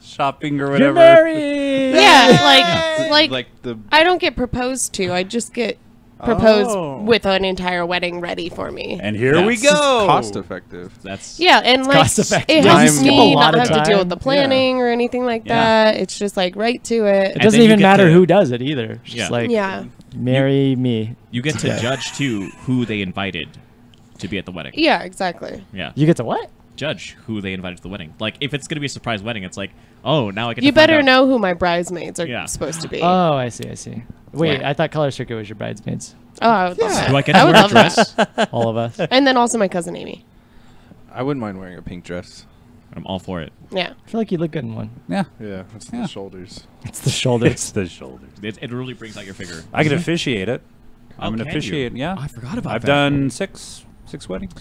shopping or whatever. You're married! Yeah, like the I don't get proposed to. I just get proposed Oh. with an entire wedding ready for me. And here we That's go. cost effective. That's Yeah, and like cost effective. it Time helps skip a me lot not of have to deal with time. the planning or anything like Yeah. that. It's just like right to it. It doesn't then you even get matter to- who does it either. It's just Yeah. like, Yeah, marry me. You get to judge too who they invited to be at the wedding. yeah, exactly. Yeah. You get to what? Judge who they invited to the wedding. Like if it's gonna be a surprise wedding, it's like, oh, now I get. You to find better out. know who my bridesmaids are Yeah. supposed to be. Oh, I see. Wait, Yeah. I thought Color Circuit was your bridesmaids. Oh, I would love that. Do I get to I would wear a love dress? that. All of us. And then also my cousin Amy. I wouldn't mind wearing a pink dress. I'm all for it. Yeah. I feel like you look good in one. Yeah. Yeah, it's Yeah. the shoulders. It's the shoulders. It's the shoulders. It really brings out your figure. I can officiate it. I'm Oh, an can you? officiate. Yeah. I forgot about I've that. done six weddings.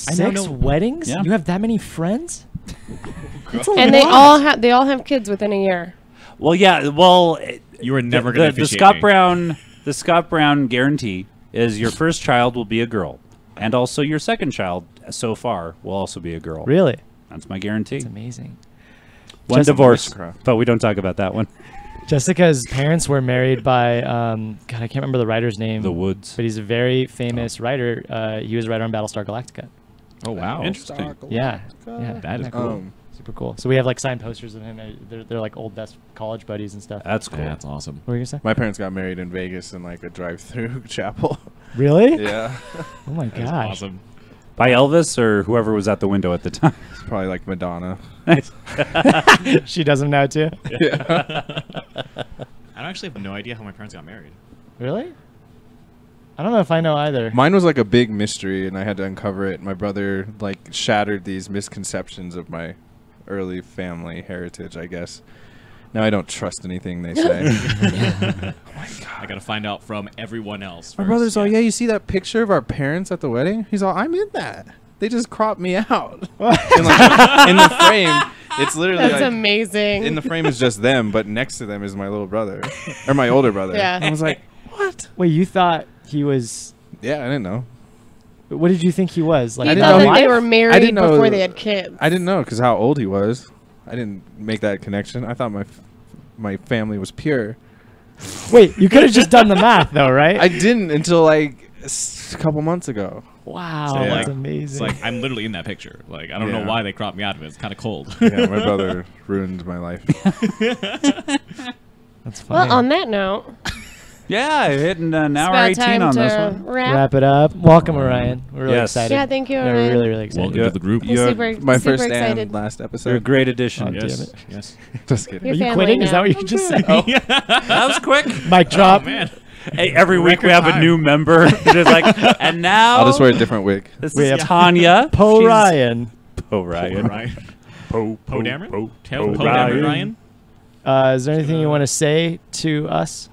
I now 6 know- weddings? Yeah. You have that many friends? That's a And they lot. all have kids within a year. Well, yeah. Well, You were never gonna the officiate Scott me. Brown the Scott Brown guarantee is your first child will be a girl, and also your second child so far will also be a girl. Really? That's my guarantee. It's amazing. One Just- divorce, Witchcraft. but we don't talk about that one. Jessica's parents were married by, God, I can't remember the writer's name. The Woods. But he's a very famous writer. He was a writer on Battlestar Galactica. Oh wow. Interesting. Yeah. Yeah. That is Yeah, cool. Super cool. So we have like signed posters of him. They're like old best college buddies and stuff. That's cool. That's awesome. What were you gonna say? My parents got married in Vegas in like a drive-through chapel. Really? Yeah. Oh my That's gosh. awesome. By Elvis or whoever was at the window at the time. It's probably like Madonna. She does them now too. I actually have no idea how my parents got married. Really? I don't know if I know either. Mine was like a big mystery, and I had to uncover it. My brother like shattered these misconceptions of my early family heritage, I guess. Now I don't trust anything they say. I gotta find out from everyone else. My first. brother's all, yeah, you see that picture of our parents at the wedding? He's all, I'm in that. They just cropped me out. And like, in the frame, it's literally That's like, amazing. in the frame is just them, but next to them is my little brother. Or my older brother. Yeah. I was like, what? Wait, you thought he was? Yeah, I didn't know. What did you think he was? Like he I didn't thought know that he- they were I married didn't know- before they had kids. I didn't know because how old he was. I didn't make that connection. I thought my family was pure. Wait, you could have just done the math though, right? I didn't until like a couple months ago. Wow, So, that's like, amazing. It's like I'm literally in that picture. Like I don't know Yeah. why they cropped me out of it. It's kind of cold. Yeah, my brother ruined my life. That's funny. Well, on that note, Yeah, hitting an it's hour about 18 time on to this one. Wrap it up. Welcome, Orion. We're really Yes. excited. Yeah, thank you, We're Orion. really, really excited. Welcome to the group. We're super, My super first excited. and last You're a episode. great addition. Oh, damn Yes. it. Yes. Just kidding. Your Are you family quitting? Is now. that what you just said? That was quick. Mic drop. Oh man. Hey, every week we have a time. new member. Just like, and now I'll just wear a different wig. This We is have Tanya. Poe She's- Ryan. Poe Ryan. Poe Poe Dameron? Poe Poe Dameron Ryan? Is there anything you want to say to us?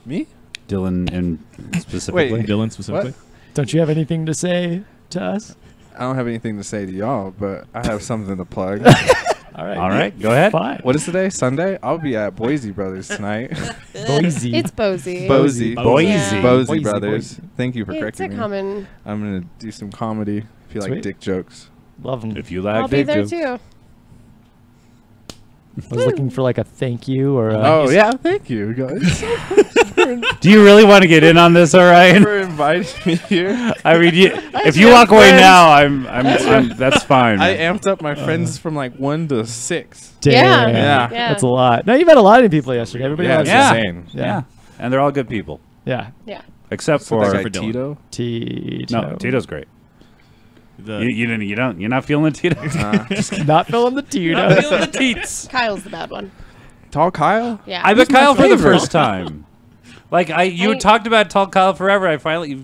Me? Dylan and specifically. Wait. Dylan specifically? Don't you have anything to say to us? I don't have anything to say to y'all, but I have something to plug. All right. All right, go ahead. Fine. What is today? Sunday? I'll be at Boise Brothers tonight. Boise. It's Boise. Boise. Boise. Yeah. Boise Boise, Brothers. Boise. Thank you for It's a correcting me. common. I'm going to do some comedy if you like Sweet. dick jokes. Love them. If you I'll like be dick there jokes. too. I was looking for like a thank you or a, Oh, yeah. Thank you, guys. Do you really want to get in on this, Orion? for inviting me here. I mean, if you have walk away friends. now, I'm that's fine. I amped up my friends from like 1 to 6. damn. Yeah. Yeah. That's a lot. No, you met a lot of people yesterday. Everybody Yeah, loves it's Yeah. insane. you. yeah, and they're all good people, Yeah. Yeah. except So for that guy for Dylan. Tito. Tito. no. Tito's great. The, You're not feeling Tito. Not feeling the Tito. Not feeling the teats. Kyle's the bad one. Tall Kyle? Yeah. I met my Kyle for the favorite? first time. Like you I- talked about tall Kyle forever.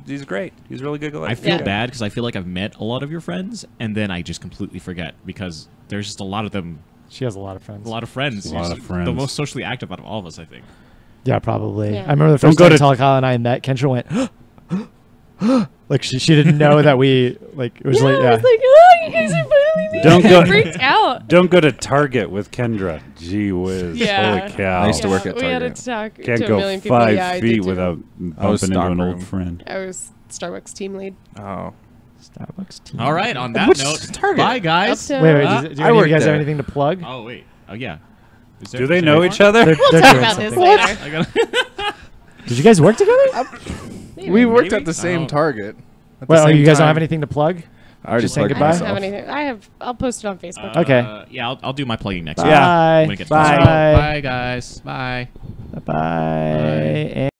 he's great. He's really good. I feel Yeah. bad because I feel like I've met a lot of your friends, and then I just completely forget because there's just a lot of them, She has a lot of friends. a lot of friends. A lot You're of friends. The most socially active out of all of us, I think. Yeah, probably. Yeah. I remember the Don't first go time to- Tall Kyle and I met, Kendra went, like she didn't know that we, like, it was Yeah, like, I yeah. was like, oh, you guys are finally meeting. Don't go- I freaked out. Don't go to Target with Kendra. Gee whiz. Yeah. Holy cow. I used to work at We had Target. to talk Can't to a go million people. 5 Yeah, I did feet too. without I was bumping into an old stockroom. friend. I was Starbucks team lead. Oh. Starbucks team. All right, on that Which note, Target? bye guys. Up to- Wait, Uh, do I any of worked you guys have there. anything to plug? Oh wait, oh yeah. Is Do they know there each more? other? They're We'll doing talk about this something. later. I gotta- Did you guys work together? Maybe. We worked Maybe? at the same Oh. Target. At the Well, same you guys don't time. have anything to plug? I already Just saying plugged I goodbye? don't have myself. anything. I'll post it on Facebook. Okay. Yeah, I'll do my plugging next Bye. week. When it gets Bye. closer. Bye. Bye guys. Bye. Bye.